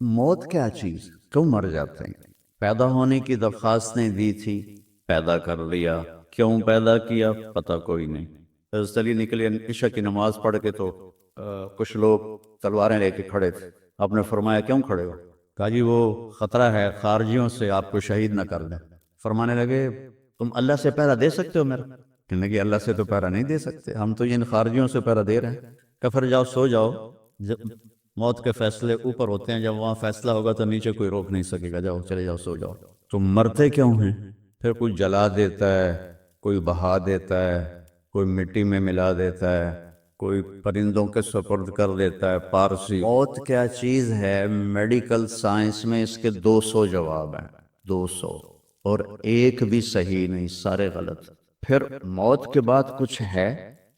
موت کیا چیز، کیوں مر جاتے ہیں؟ پیدا ہونے کی درخواست نے دی تھی، پیدا کر لیا، کیوں پیدا کیا پتہ کوئی نہیں۔ حضرت علی نکلے عشاء کی نماز پڑھ کے تو کچھ لوگ تلواریں لے کے کھڑے تھے۔ آپ نے فرمایا کیوں کھڑے ہو؟ کہا جی وہ خطرہ ہے خارجیوں سے آپ کو شہید نہ کر دیں۔ فرمانے لگے تم اللہ سے پہرا دے سکتے ہو میرا؟ کہنے لگے اللہ سے تو پہرا نہیں دے سکتے، ہم تو ان خارجیوں سے پہرا دے رہے ہیں۔ کہ پھر جاؤ سو جاؤ، موت کے فیصلے اوپر ہوتے ہیں، جب وہاں فیصلہ ہوگا تو نیچے کوئی روک نہیں سکے گا، جاؤ چلے جاؤ سو جاؤ۔ تم مرتے کیوں ہیں؟ پھر کوئی جلا دیتا ہے، کوئی بہا دیتا ہے، کوئی مٹی میں ملا دیتا ہے، کوئی پرندوں کے سپرد کر دیتا ہے۔ پارسی موت کیا چیز ہے، میڈیکل سائنس میں اس کے 200 جواب ہیں، 200، اور ایک بھی صحیح نہیں، سارے غلط۔ پھر موت کے بعد کچھ ہے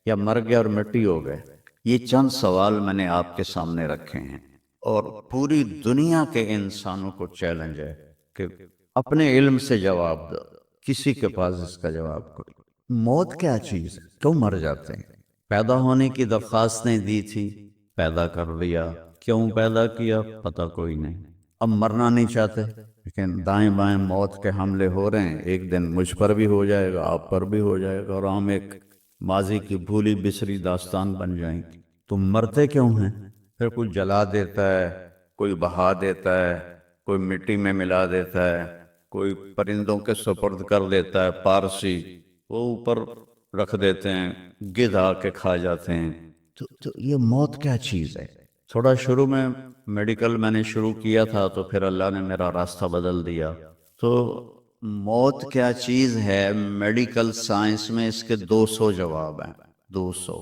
یا مر گیا اور مٹی ہو گئے؟ یہ چند سوال میں نے آپ کے سامنے رکھے ہیں، اور پوری دنیا کے انسانوں کو چیلنج ہے کہ اپنے علم سے جواب دو۔ کسی کے پاس اس کا جواب کوئی۔ موت کیا چیز ہے، کیوں مر جاتے ہیں؟ پیدا ہونے کی درخواست نے دی تھی، پیدا کر لیا، کیوں پیدا کیا پتہ کوئی نہیں۔ اب مرنا نہیں چاہتے، لیکن دائیں بائیں موت کے حملے ہو رہے ہیں، ایک دن مجھ پر بھی ہو جائے گا، آپ پر بھی ہو جائے گا، اور ہم ایک ماضی کی بھولی بسری داستان بن جائیں گی۔ تم مرتے کیوں ہیں؟ پھر کوئی جلا دیتا ہے، کوئی بہا دیتا ہے، کوئی مٹی میں ملا دیتا ہے، کوئی پرندوں کے سپرد کر دیتا ہے، پارسی وہ اوپر رکھ دیتے ہیں، گدھ آ کے کھا جاتے ہیں۔ تو یہ موت کیا چیز ہے؟ تھوڑا شروع میں میڈیکل میں نے شروع کیا تھا، تو پھر اللہ نے میرا راستہ بدل دیا۔ تو موت کیا چیز ہے، میڈیکل سائنس میں اس کے 200 جواب ہیں، 200،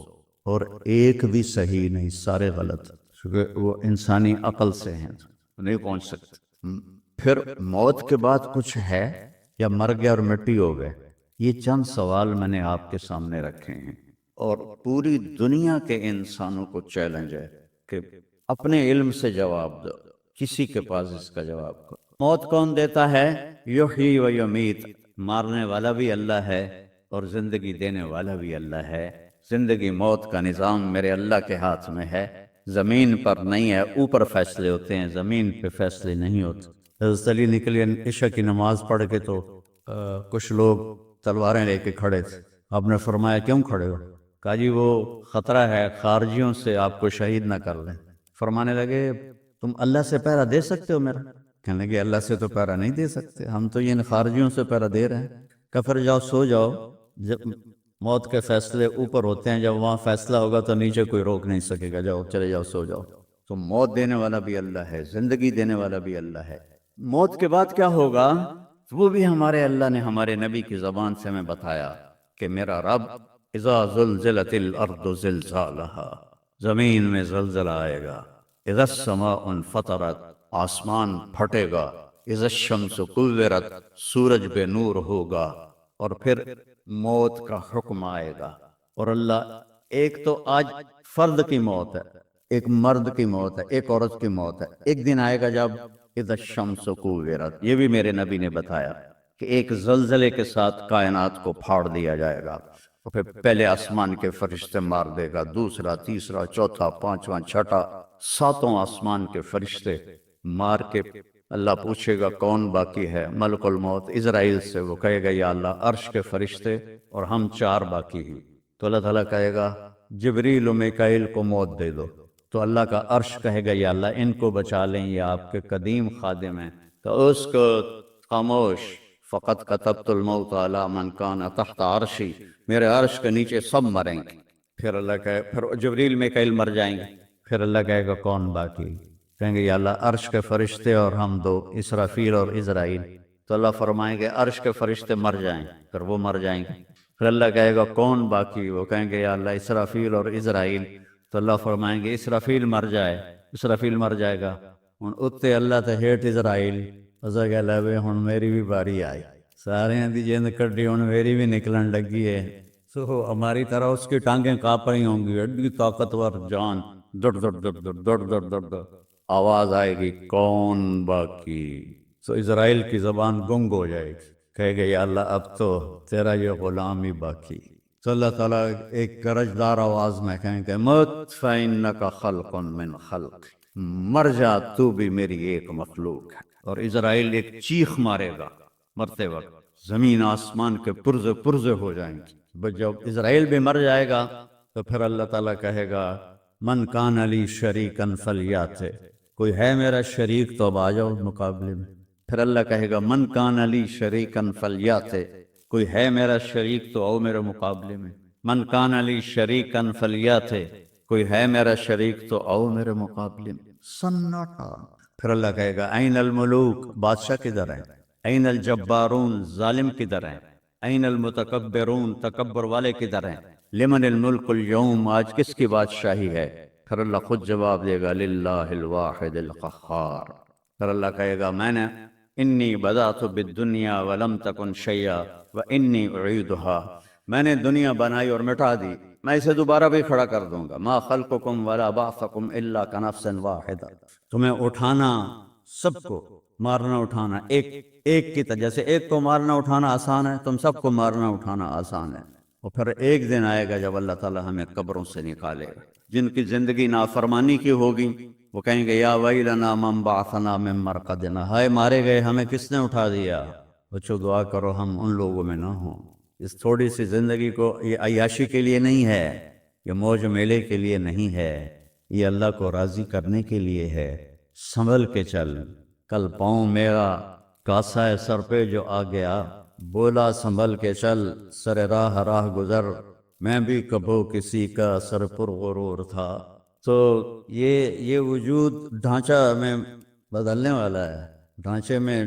اور ایک بھی صحیح نہیں، سارے غلط، کیونکہ وہ انسانی عقل سے ہیں، نہیں پہنچ سکتے۔ پھر موت کے بعد کچھ ہے یا مر گیا اور مٹی ہو گئے؟ یہ چند سوال میں نے آپ کے سامنے رکھے ہیں، اور پوری دنیا کے انسانوں کو چیلنج ہے کہ اپنے علم سے جواب دو۔ کسی کے پاس اس کا جواب کو۔ موت کون دیتا ہے؟ یحیی و یمیت، مارنے والا بھی اللہ ہے اور زندگی دینے والا بھی اللہ ہے۔ زندگی موت کا نظام میرے اللہ کے ہاتھ میں ہے، زمین پر نہیں ہے، اوپر فیصلے ہوتے ہیں، زمین پہ فیصلے نہیں ہوتے۔ حضرت علی نکلے عشاء کی نماز پڑھ کے تو کچھ لوگ تلواریں لے کے کھڑے تھے۔ آپ نے فرمایا کیوں کھڑے ہو؟ کہا جی وہ خطرہ ہے خارجیوں سے آپ کو شہید نہ کر لیں۔ فرمانے لگے تم اللہ سے پہرا دے سکتے ہو میرا؟ کہنے لگے اللہ سے تو پہرا نہیں دے سکتے، ہم تو ان خارجیوں سے پہرا دے رہے ہیں۔ کہ پھر جاؤ سو جاؤ، جب موت کے فیصلے اوپر ہوتے ہیں، جب وہاں فیصلہ ہوگا تو نیچے کوئی روک نہیں سکے گا، جاؤ چلے جاؤ سو جاؤ۔ تو موت دینے والا بھی اللہ ہے، زندگی دینے والا بھی اللہ ہے۔ موت کے بعد کیا ہوگا وہ بھی ہمارے اللہ نے ہمارے نبی کی زبان سے ہمیں بتایا کہ میرا رب اذا زلزلت الارض زلزالہا، زمین میں زلزلہ آئے گا، اذا السماء انفطرت، آسمان پھٹے گا، اذا الشمس کورت، سورج بے نور ہوگا، اور پھر موت کا حکم آئے گا۔ اور اللہ ایک تو آج فرد کی موت ہے، ایک مرد کی موت ہے، ایک عورت کی موت ہے، ایک دن آئے گا جب اذا الشمس کورت، یہ بھی میرے نبی نے بتایا کہ ایک زلزلے کے ساتھ کائنات کو پھاڑ دیا جائے گا، اور پھر پہلے آسمان کے فرشتے مار دے گا، دوسرا، تیسرا، چوتھا، پانچواں، چھٹا، ساتوں آسمان کے فرشتے مار کے اللہ پوچھے گا کون باقی ہے؟ ملک الموت اسرائیل سے، وہ کہے گا یا اللہ عرش کے فرشتے اور ہم 4 باقی ہیں۔ تو اللہ تعالیٰ کہے گا جبریل و میکائیل کو موت دے دو، تو اللہ کا عرش کہے گا یا اللہ ان کو بچا لیں، یہ آپ کے قدیم خادم ہیں، تو اس کو خاموش، فقط کتبت الموت علی من کان تحت عرشی، میرے عرش کے نیچے سب مریں گے۔ پھر اللہ کہے، پھر جبریل میکائیل مر جائیں گے، پھر اللہ کہے گا کون باقی؟ کہیں گے یا اللہ عرش کے فرشتے اور ہم 2، اسرافیل اور اسرائیل۔ تو اللہ فرمائیں گے عرش کے فرشتے مر جائیں، پھر وہ مر جائیں گے، پھر اللہ کہے گا کون باقی؟ وہ کہیں گے یا اللہ اسرافیل اور اسرائیل۔ تو اللہ فرمائیں گے اسرافیل مر جائے، اسرافیل مر جائے گا، ہن اتنے اللہ تے ہیٹ اسرائیل، اسا کہ لے وے ہن میری بھی باری آئی، سارے دی جند کڈی ہن میری بھی نکلن لگی ہے۔ تو ہماری طرح اس کی ٹانگیں کانپ رہی ہوں گی، ایڈی طاقتور جان، دڑ دڑ دڑ دڑ دڑ دڑ دڑ دڑ، آواز آئے گی کون باقی؟ تو اسرائیل کی زبان گنگ ہو جائے گی، کہے گا یا اللہ اب تو تیرا یہ غلام ہی باقی۔ تو اللہ تعالیٰ ایک گرجدار آواز میں کہیں گے مت فإنک خلق من خلق، مر جا تو بھی میری ایک مخلوق ہے۔ اور اسرائیل ایک چیخ مارے گا مرتے وقت، زمین آسمان کے پرزے پرزے ہو جائیں گے۔ بس جب اسرائیل بھی مر جائے گا تو پھر اللہ تعالیٰ کہے گا من کان علی شریکن فلیات، کوئی ہے میرا شریک تو اب آ جاؤ مقابلے میں۔ پھر اللہ کہے گا من کان علی شریکن فلیات، کوئی ہے میرا شریک تو آؤ میرے مقابلے میں۔ من کان علی شریکن فلیات، کوئی ہے میرا شریک تو آؤ میرے مقابلے میں۔ سناٹا۔ پھر اللہ کہے گا این الملوک، بادشاہ کدھر ہے؟ این الجبارون، ظالم کدھر ہیں؟ این المتکبرون، تکبر والے کدھر ہیں؟ لمن الملک اليوم، آج کس کی بادشاہی ہے؟ پھر اللہ خود جواب دے گا للہ الواحد القہار۔ پھر اللہ کہے گا میں نے انی بدأت بالدنیا ولم تکن شیئا وانی اعیدها، میں نے دنیا بنائی اور مٹا دی، میں اسے دوبارہ بھی کھڑا کر دوں گا۔ ما خلقکم ولا بعثکم الا کنفس واحدہ، تمہیں اٹھانا، سب کو مارنا اٹھانا ایک کی طرح، جیسے ایک کو مارنا اٹھانا آسان ہے، تم سب کو مارنا اٹھانا آسان ہے۔ اور پھر ایک دن آئے گا جب اللہ تعالیٰ ہمیں قبروں سے نکالے گا۔ جن کی زندگی نافرمانی کی ہوگی وہ کہیں گے یا ویلنا من بعثنا من مرقدنا، ہائے مارے گئے ہمیں کس نے اٹھا دیا۔ بچوں دعا کرو ہم ان لوگوں میں نہ ہوں۔ اس تھوڑی سی زندگی کو یہ عیاشی کے لیے نہیں ہے، یہ موج میلے کے لیے نہیں ہے، یہ اللہ کو راضی کرنے کے لیے ہے۔ سنبھل کے چل، کل پاؤں میرا کاسا ہے سر پہ جو آ گیا، بولا سنبھل کے چل سر راہ گزر، میں بھی کبھو کسی کا سر پر غرور تھا۔ تو یہ وجود ڈھانچہ میں بدلنے والا ہے، ڈھانچے میں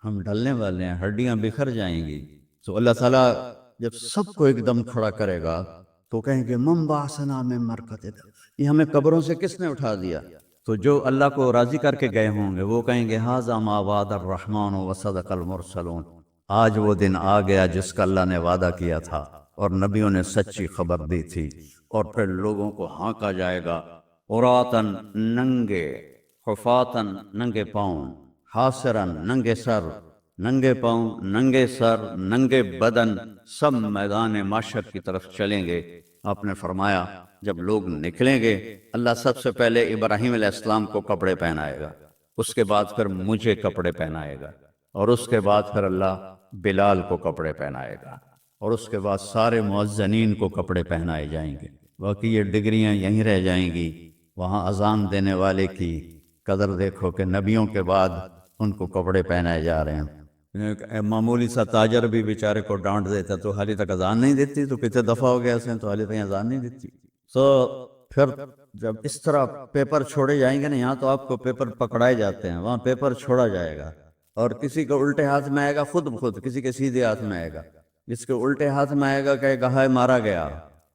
ہم ڈھلنے والے ہیں، ہڈیاں بکھر جائیں گی۔ تو اللہ تعالیٰ جب سب کو ایک دم کھڑا کرے گا تو کہیں گے من بعثنا من مرقدنا، یہ ہمیں قبروں سے کس نے اٹھا دیا؟ تو جو اللہ کو راضی کر کے گئے ہوں گے وہ کہیں گے ھذا ما وعد الرحمن وصدق المرسلون، آج وہ دن آ گیا جس کا اللہ نے وعدہ کیا تھا اور نبیوں نے سچی خبر دی تھی۔ اور پھر لوگوں کو ہانکا جائے گا عراۃً، ننگے، حفاۃً، ننگے پاؤں، حاسراً، ننگے سر، ننگے پاؤں، ننگے سر، ننگے بدن، سب میدان معشر کی طرف چلیں گے۔ آپ نے فرمایا جب لوگ نکلیں گے اللہ سب سے پہلے ابراہیم علیہ السلام کو کپڑے پہنائے گا، اس کے بعد پھر مجھے کپڑے پہنائے گا، اور اس کے بعد پھر اللہ بلال کو کپڑے پہنائے گا، اور اس کے بعد سارے مؤذنین کو کپڑے پہنائے جائیں گے۔ باقی یہ ڈگریاں یہیں رہ جائیں گی۔ وہاں اذان دینے والے کی قدر دیکھو کہ نبیوں کے بعد ان کو کپڑے پہنائے جا رہے ہیں۔ معمولی سا تاجر بھی بیچارے کو ڈانٹ دیتا تو حالی تک اذان نہیں دیتی، تو کتنے دفعہ ہو گیا اسے تو حالی تک اذان نہیں دیتی۔ تو پھر جب اس طرح پیپر چھوڑے جائیں گے نا، یہاں تو آپ کو پیپر پکڑائے جاتے ہیں، وہاں پیپر چھوڑا جائے گا، اور کسی کو الٹے ہاتھ میں آئے گا خود بخود، کسی کے سیدھے ہاتھ میں آئے گا۔ جس کے الٹے ہاتھ میں آئے گا کہے گا ہائے مارا گیا،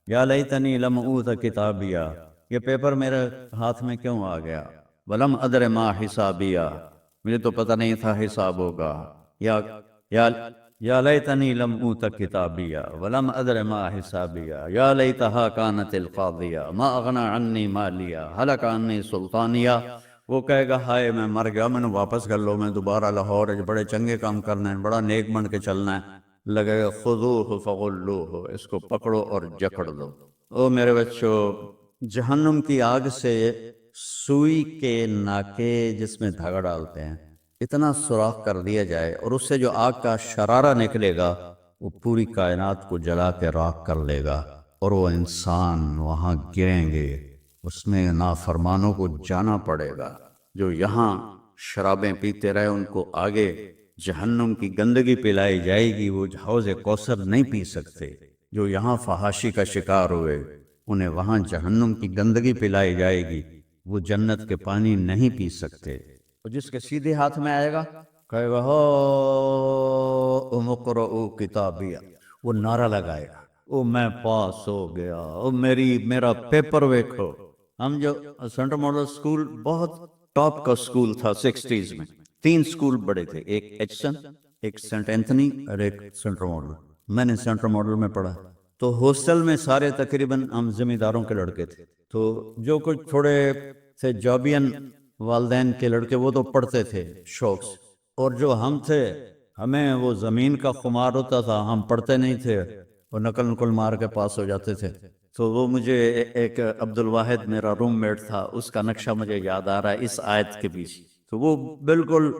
یا لیتنی لم اوت کتابیا، یہ پیپر میرے ہاتھ میں کیوں آ گیا، ولم ادر ما حسابیا، مجھے تو پتہ نہیں تھا حساب ہوگا، یا لیتنی لم اوت کتابیا ولم ادر ما حسابیا، یا لیتہا کانت القاضیہ ما اغنی عنی مالیا ہلک عنی سلطانیہ۔ وہ کہے گا ہائے میں مر گیا، میں نے واپس کر لو، میں دوبارہ لاہور بڑے چنگے کام کرنا ہے، بڑا نیک بن کے چلنا ہے۔ لگے گا خذوہ فغلوہ، اس کو پکڑو اور جکڑ دو۔ او میرے بچوں، جہنم کی آگ سے سوئی کے ناکے جس میں دھاگا ڈالتے ہیں اتنا سوراخ کر دیا جائے، اور اس سے جو آگ کا شرارہ نکلے گا وہ پوری کائنات کو جلا کے راکھ کر لے گا، اور وہ انسان وہاں گریں گے، اس میں نافرمانوں کو جانا پڑے گا۔ جو یہاں شرابیں پیتے رہے ان کو آگے جہنم کی گندگی پلائی جائے گی، وہ حوض کوثر نہیں پی سکتے۔ جو یہاں فحاشی کا شکار ہوئے انہیں وہاں جہنم کی گندگی پلائی جائے گی، وہ جنت کے پانی نہیں پی سکتے۔ اور جس کے سیدھے ہاتھ میں آئے گا کہے گا ہو مقرؤ کتابیہ، وہ نعرہ لگائے گا او میں پاس ہو گیا، او میرا پیپر ویکھو۔ ہم جو سینٹرل ماڈل اسکول بہت ٹاپ کا اسکول تھا 60s میں، 3 اسکول بڑے تھے، ایک ایچسن، ایک سینٹ اینتھنی اور ایک سینٹرل ماڈل۔ میں نے سینٹرل ماڈل میں پڑھا، تو ہاسٹل میں سارے تقریباً ہم زمینداروں کے لڑکے تھے، تو جو کچھ تھوڑے تھے جابین والدین کے لڑکے وہ تو پڑھتے تھے شوق سے، اور جو ہم تھے ہمیں وہ زمین کا خمار ہوتا تھا، ہم پڑھتے نہیں تھے اور نقل مار کے پاس ہو جاتے تھے۔ تو وہ مجھے ایک عبد الواحد میرا روم میٹ تھا، اس کا نقشہ مجھے یاد آ رہا ہے اس آیت کے پیچھے. تو وہ بالکل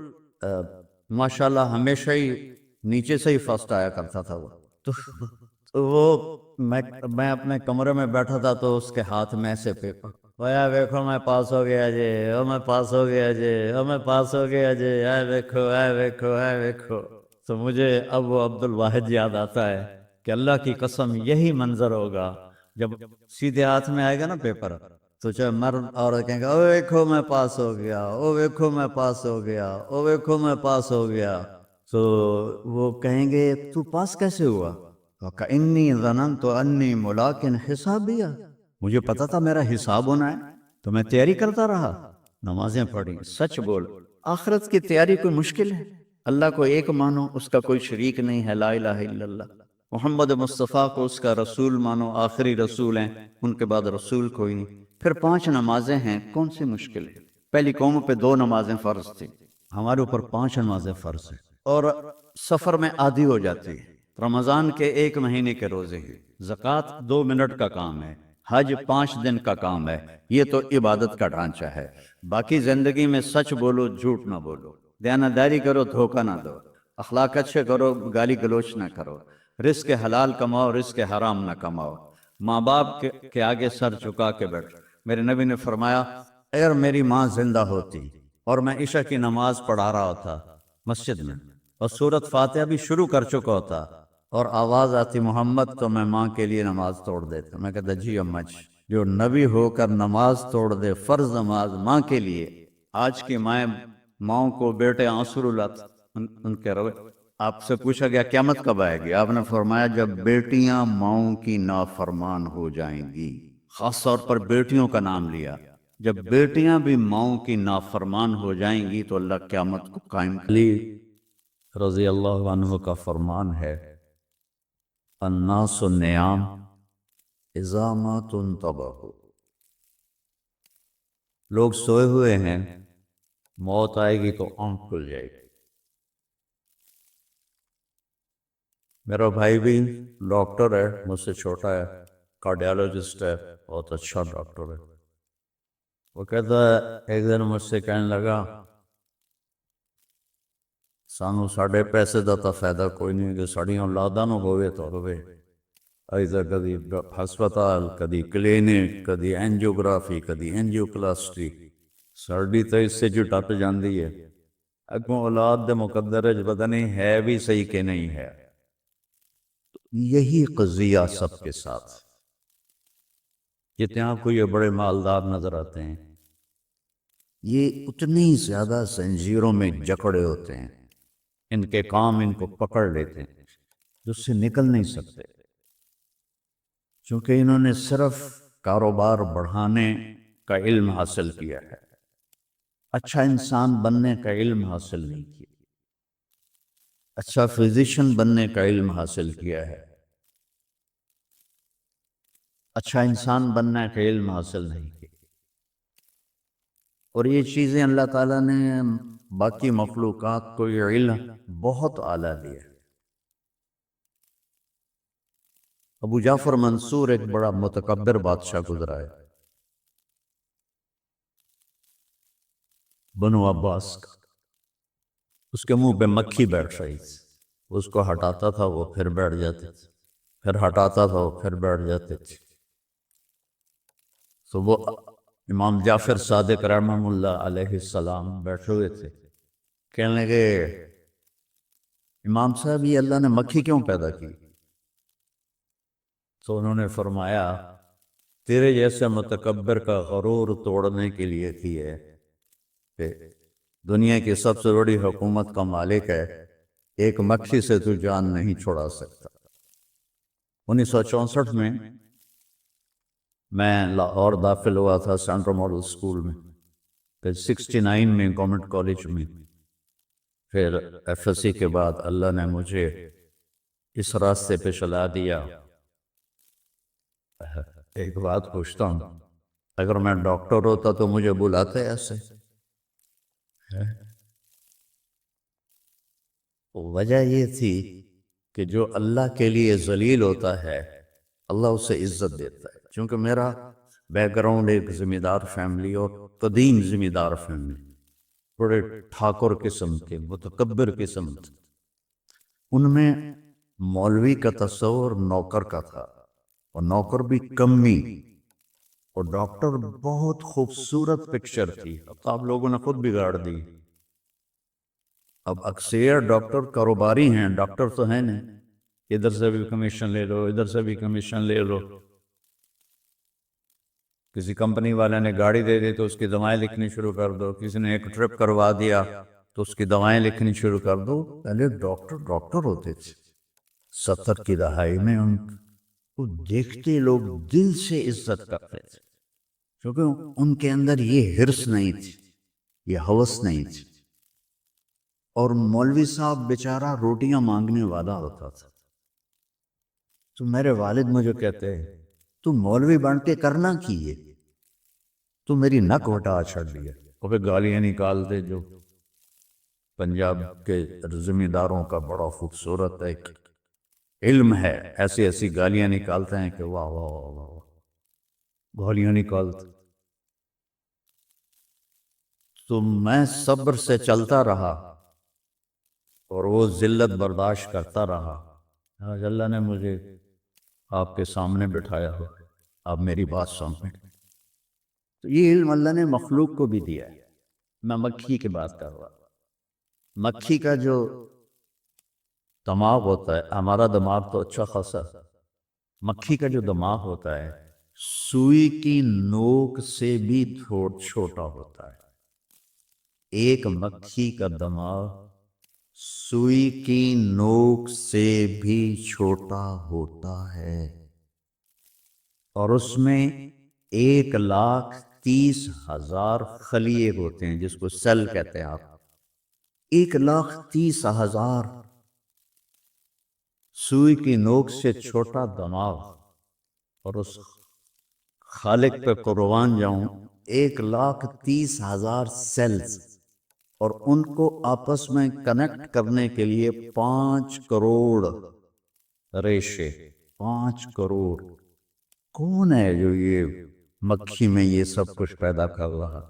ماشاءاللہ ہمیشہ ہی نیچے سے ہی فرسٹ آیا کرتا تھا وہ. تو وہ میں اپنے کمرے میں بیٹھا تھا تو اس کے ہاتھ میں ایسے پیپر، ویا دیکھو میں پاس ہو گیا جی، او میں پاس ہو گیا جی، او میں پاس ہو گیا جی، اے دیکھو اے دیکھو اے دیکھو. تو مجھے اب وہ عبد الواحد یاد آتا ہے کہ اللہ کی قسم یہی منظر ہوگا جب سیدھے ہاتھ میں آئے گا نا پیپر، تو چاہے مرد عورت کہیں گے او دیکھو میں پاس ہو گیا، او دیکھو میں پاس ہو گیا، او دیکھو میں پاس ہو گیا. تو وہ کہیں گے تو پاس کیسے ہوا؟ وَكَإِنِّي ظَنَنْتُ أَنِّي مُلَاقٍ حِسَابِيَهْ، مجھے پتا تھا میرا حساب ہونا ہے تو میں تیاری کرتا رہا، نمازیں پڑھی. سچ بول، آخرت کی تیاری کوئی مشکل ہے؟ اللہ کو ایک مانو، اس کا کوئی شریک نہیں ہے، لا الہ الا اللہ. محمد مصطفیٰ کو اس کا رسول مانو، آخری رسول ہیں، ان کے بعد رسول کوئی نہیں. پھر 5 نمازیں ہیں، کون سی مشکل ہے؟ پہلی قوم پہ 2 نمازیں فرض تھی، ہمارے اوپر 5 نمازیں فرض ہیں. اور سفر میں عادی ہو جاتی ہے. رمضان کے 1 مہینے کے روزے ہیں، زکوٰۃ 2 منٹ کا کام ہے، حج 5 دن کا کام ہے. یہ تو عبادت کا ڈھانچہ ہے. باقی زندگی میں سچ بولو، جھوٹ نہ بولو، دیانتداری کرو، دھوکہ نہ دو، اخلاق اچھے کرو، گالی گلوچ نہ کرو، رزق حلال کماؤ، رزق حرام نہ کماؤ، ماں باپ کے آگے سر جھکا کے بیٹھو. میرے نبی نے فرمایا اگر میری ماں زندہ ہوتی اور میں عشاء کی نماز پڑھا رہا ہوتا مسجد میں اور سورۃ فاتحہ بھی شروع کر چکا ہوتا اور آواز آتی محمد، تو میں ماں کے لیے نماز توڑ دیتا. میں کہتا جی اما جی، جو نبی ہو کر نماز توڑ دے، فرض نماز ماں کے لیے. آج کی ماؤں کو بیٹے آنسو رلاتے ان کے روے. آپ سے پوچھا گیا قیامت کب آئے گی؟ آپ نے فرمایا جب بیٹیاں ماؤں کی نافرمان ہو جائیں گی. خاص طور پر بیٹیوں کا نام لیا. جب بیٹیاں بھی ماؤں کی نافرمان ہو جائیں گی تو اللہ قیامت کو قائم علی رضی اللہ عنہ کا فرمان ہے الناس نیام اذا ما تنتبہوا، لوگ سوئے ہوئے ہیں، موت آئے گی تو آنکھ کھل جائے گی. میرا بھائی بھی ڈاکٹر ہے، مجھ سے چھوٹا ہے، کارڈیالوجسٹ ہے، بہت اچھا ڈاکٹر ہے. وہ کہتا ہے ایک دن مجھ سے کہنے لگا سانو ساڑھے پیسے دا تا فائدہ کوئی نہیں کہ ساڑھی اولاداں نو ہوئے تو ہوئے. ایسا کدی ہسپتال، کدی کلینک، کدی اینجیوگرافی، کدی اینجیوپلاسٹی، ساڑھی تو اس سے جو ٹپ جاندی ہے. اگوں اولاد دے مقدر پتہ نہیں ہے بھی صحیح کہ نہیں ہے. یہی قضیہ سب کے ساتھ. جتنے آپ کو یہ بڑے مالدار نظر آتے ہیں، یہ اتنی زیادہ زنجیروں میں جکڑے ہوتے ہیں، ان کے کام ان کو پکڑ لیتے ہیں، جس سے نکل نہیں سکتے، چونکہ انہوں نے صرف کاروبار بڑھانے کا علم حاصل کیا ہے، اچھا انسان بننے کا علم حاصل نہیں کیا، اچھا فزیشین بننے کا علم حاصل کیا ہے، اچھا انسان بننے کا علم حاصل نہیں کیا. اور یہ چیزیں اللہ تعالیٰ نے باقی مخلوقات کو یہ علم بہت اعلیٰ دیا. ابو جعفر منصور ایک بڑا متکبر بادشاہ گزرا ہے، بنو عباس کا. اس کے منہ پہ مکھی بیٹھ رہی تھی، اس کو ہٹاتا تھا وہ پھر بیٹھ جاتے تھے، پھر ہٹاتا تھا وہ پھر بیٹھ جاتے تھے. تو وہ امام جعفر صادق رحمہ اللہ علیہ السلام بیٹھے ہوئے تھے. کہنے لگے امام صاحب یہ اللہ نے مکھی کیوں پیدا کی؟ تو انہوں نے فرمایا تیرے جیسے متکبر کا غرور توڑنے کے لیے کی ہے کہ دنیا کی سب سے بڑی حکومت کا مالک ہے، ایک مکھی سے تو جان نہیں چھوڑا سکتا. 1964 میں لاہور داخل ہوا تھا سینٹرل ماڈل اسکول میں، پھر 69 میں گورنمنٹ کالج میں، پھر ایف ایس سی کے بعد اللہ نے مجھے اس راستے پہ چلا دیا. ایک بات پوچھتا ہوں، اگر میں ڈاکٹر ہوتا تو مجھے بلاتے ایسے؟ وجہ یہ تھی کہ جو اللہ کے لیے ذلیل ہوتا ہے اللہ اسے عزت دیتا ہے. چونکہ میرا بیک گراؤنڈ ایک ذمہ دار فیملی اور قدیم ذمہ دار فیملی، بڑے ٹھاکر قسم کے، متکبر قسم تھے، ان میں مولوی کا تصور نوکر کا تھا، اور نوکر بھی کمی، اور ڈاکٹر بہت خوبصورت پکچر تھی، اب آپ لوگوں نے خود بگاڑ دی۔ اب اکثر ڈاکٹر کاروباری ہیں، ڈاکٹر تو ہیں نہیں، ادھر سے بھی کمیشن لے لو، ادھر سے بھی کمیشن لے لو۔ کسی کمپنی والے نے گاڑی دے دی تو اس کی دوائیں لکھنی شروع کر دو، کسی نے ایک ٹرپ کروا دیا تو اس کی دوائیں لکھنی شروع کر دو۔ پہلے ڈاکٹر ڈاکٹر ہوتے تھے، 70 کی دہائی میں ان کو دیکھتے لوگ دل سے عزت کرتے تھے، کیونکہ ان کے اندر یہ حرص نہیں تھی، یہ ہوس نہیں تھی۔ اور مولوی صاحب بیچارہ روٹیاں مانگنے والا ہوتا تھا، تو میرے والد مجھے کہتے ہیں تو مولوی بن کے کرنا کیے، تو میری نک وٹا چھڑ دیا، اور پھر گالیاں نکالتے جو پنجاب کے ذمہ داروں کا بڑا خوبصورت ایک علم ہے، ایسی ایسی گالیاں نکالتے ہیں کہ واہ واہ واہ واہ واہ، گالیاں نکالتے۔ تو میں صبر سے چلتا رہا اور وہ ذلت برداشت کرتا رہا، آج اللہ نے مجھے آپ کے سامنے بٹھایا ہو، آپ میری بات سنیں۔ تو یہ علم اللہ نے مخلوق کو بھی دیا ہے۔ میں مکھی کی بات کر رہا، مکھی کا جو دماغ ہوتا ہے، ہمارا دماغ تو اچھا خاصا، مکھی کا جو دماغ ہوتا ہے سوئی کی نوک سے بھی چھوٹا ہوتا ہے۔ ایک مکھی کا دماغ سوئی کی نوک سے بھی چھوٹا ہوتا ہے، اور اس میں 1,30,000 خلیے ہوتے ہیں، جس کو سیل کہتے ہیں آپ۔ 1,30,000 سوئی کی نوک سے چھوٹا دماغ، اور اس خالق پہ قربان جاؤں 1,30,000 سیلز، اور ان کو آپس میں کنیکٹ کرنے کے لیے 5 کروڑ ریشے، 5 کروڑ۔ کون ہے جو یہ مکھی میں یہ سب کچھ پیدا کر رہا؟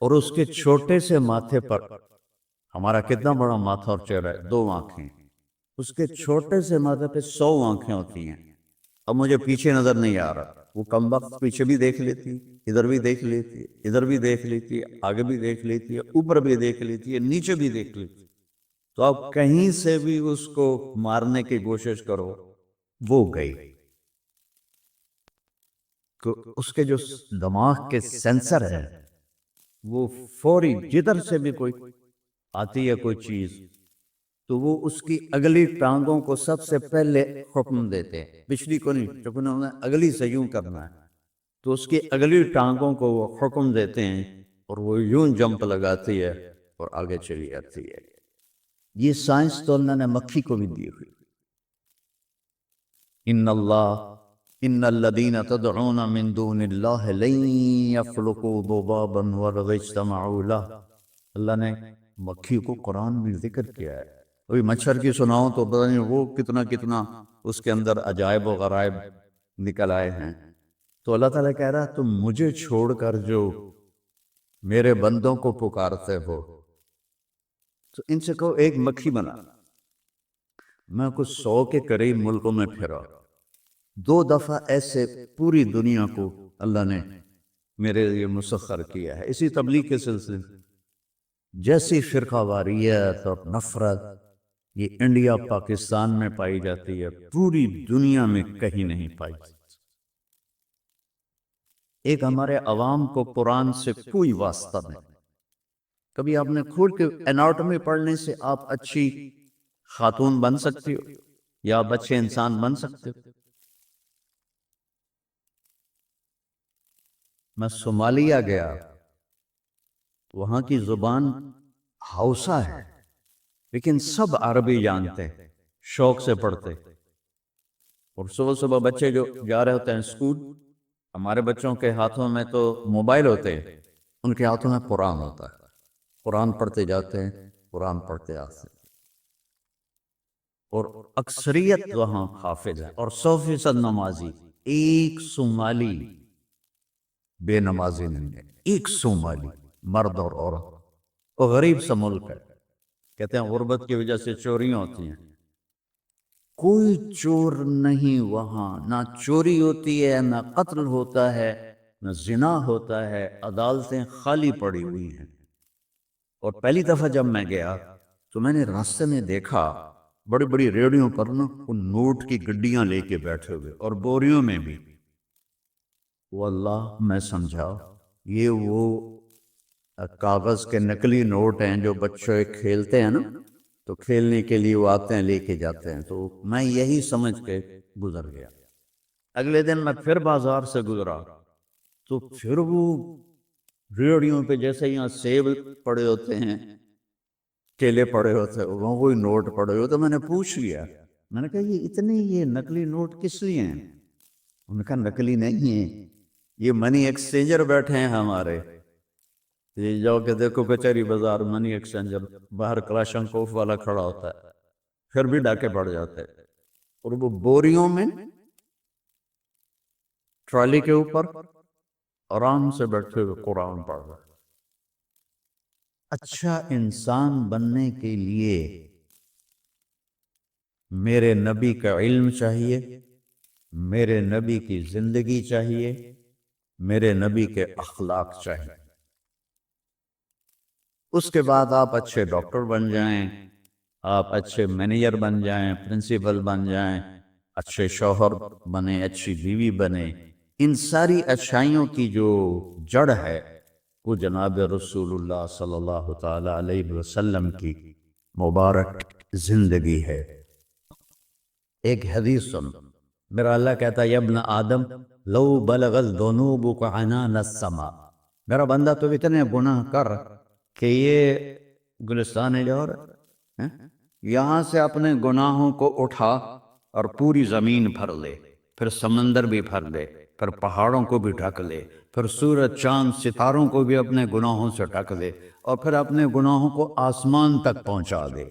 اور اس کے چھوٹے سے ماتھے پر، ہمارا کتنا بڑا ماتھا اور چہرہ ہے، 2 آنکھیں، اس کے چھوٹے سے ماتھے پہ 100 آنکھیں ہوتی ہیں۔ اب مجھے پیچھے نظر نہیں آ رہا، وہ کم وقت پیچھے بھی دیکھ لیتی، ادھر بھی دیکھ لیتی، ادھر بھی دیکھ لیتی، آگے بھی دیکھ لیتی، اوپر بھی دیکھ لیتی، نیچے بھی دیکھ لیتی۔ تو اب کہیں سے بھی اس کو مارنے کی کوشش کرو، وہ گئی۔ اس کے جو دماغ کے سینسر ہیں وہ فوری جدھر سے بھی کوئی آتی ہے کوئی چیز تو وہ اس کی اگلی ٹانگوں کو سب سے پہلے حکم دیتے ہیں، پچھلی کو نہیں، کیونکہ انہوں نے اگلی سے یوں کرنا ہے، تو اس کی اگلی ٹانگوں کو وہ حکم دیتے ہیں، اور وہ یوں جمپ لگاتی ہے اور آگے چلی جاتی ہے۔ یہ سائنس تو اللہ نے مکھی کو بھی دی ہوئی۔ ان الذین تدعون من دون اللہ لن یخلقوا ذبابا ولو اجتمعوا لہ۔ اللہ نے مکھی کو قرآن میں ذکر کیا ہے۔ ابھی مچھر کی سناؤں تو پتہ نہیں وہ کتنا کتنا اس کے اندر عجائب و غرائب نکل آئے ہیں۔ تو اللہ تعالیٰ کہہ رہا ہے تم مجھے چھوڑ کر جو میرے بندوں کو پکارتے ہو، تو ان سے کہو ایک مکھی بنا۔ میں کچھ 100 کے قریب ملکوں میں پھرا، 2 دفعہ ایسے پوری دنیا کو اللہ نے میرے لیے مسخر کیا ہے۔ اسی تبلیغ کے سلسلے جیسی فرقہ واریت اور نفرت یہ انڈیا پاکستان میں پائی جاتی ہے، پوری دنیا میں کہیں نہیں پائی جاتی۔ ایک ہمارے عوام کو قرآن سے کوئی واسطہ نہیں۔ کبھی آپ نے کھول کے اناٹومی پڑھنے سے آپ اچھی خاتون بن سکتی ہو یا آپ اچھے انسان بن سکتے ہو؟ میں صومالیہ گیا، وہاں کی زبان ہاؤسا ہے، لیکن سب عربی جانتے، شوق سے پڑھتے، اور صبح صبح بچے جو جا رہے ہوتے ہیں اسکول، ہمارے بچوں کے ہاتھوں میں تو موبائل ہوتے ہیں، ان کے ہاتھوں میں قرآن ہوتا ہے، قرآن پڑھتے جاتے ہیں، قرآن پڑھتے آتے ہیں، اور اکثریت وہاں حافظ ہے اور 100% نمازی۔ ایک صومالی بے نمازی نہیں ہے، ایک صومالی، مرد اور عورت. وہ غریب سا ملک ہے، کہتے ہیں غربت کی وجہ سے چوریاں ہوتی ہیں. کوئی چور نہیں وہاں، نہ چوری ہوتی ہے، نہ قتل ہوتا ہے، نہ زنا ہوتا ہے. عدالتیں خالی پڑی ہوئی ہیں. اور پہلی دفعہ جب میں گیا تو میں نے راستے میں دیکھا بڑی بڑی ریڑیوں پر نا ان نوٹ کی گڈیاں لے کے بیٹھے ہوئے، اور بوریوں میں بھی. واللہ میں سمجھا یہ وہ کاغذ کے نکلی نوٹ ہیں جو بچے کھیلتے ہیں نا، تو کھیلنے کے لیے وہ آتے ہیں لے کے جاتے ہیں. تو میں یہی سمجھ کے گزر گیا. اگلے دن میں پھر بازار سے گزرا تو پھر وہ ریڑیوں پہ جیسے یہاں سیب پڑے ہوتے ہیں، کیلے پڑے ہوتے ہیں، وہاں کوئی نوٹ پڑے ہوتے. میں نے پوچھ لیا، میں نے کہا یہ نقلی نوٹ کس لیے ہیں؟ انہوں نے کہا نقلی نہیں ہیں، یہ منی ایکسچینجر بیٹھے ہیں ہمارے. یہ جاؤ کہ دیکھو کچہری بازار منی ایکسچینجر باہر کلاشنکوف والا کھڑا ہوتا ہے، پھر بھی ڈاکے پڑ جاتے ہیں. اور وہ بوریوں میں ٹرالی کے اوپر آرام سے بیٹھے ہوئے قرآن پڑھ رہے. اچھا انسان بننے کے لیے میرے نبی کا علم چاہیے، میرے نبی کی زندگی چاہیے، میرے نبی کے اخلاق چاہیے. اس کے بعد آپ اچھے ڈاکٹر بن جائیں، آپ اچھے مینیجر بن جائیں، پرنسپل بن جائیں، اچھے شوہر بنے، اچھی بیوی بنے. ان ساری اچھائیوں کی جو جڑ ہے وہ جناب رسول اللہ صلی اللہ تعالی علیہ وسلم کی مبارک زندگی ہے. ایک حدیث سن، میرا اللہ کہتا ہے یا ابن آدم لو بلغت ذنوبک عنان السماء، میرا بندہ تو اتنے گناہ کر کہ یہ گلستان لاہور یہاں سے اپنے گناہوں کو اٹھا اور پوری زمین بھر لے، پھر سمندر بھی بھر لے، پھر پہاڑوں کو بھی ڈھک لے، پھر سورج چاند ستاروں کو بھی اپنے گناہوں سے ڈھک لے، اور پھر اپنے گناہوں کو آسمان تک پہنچا دے.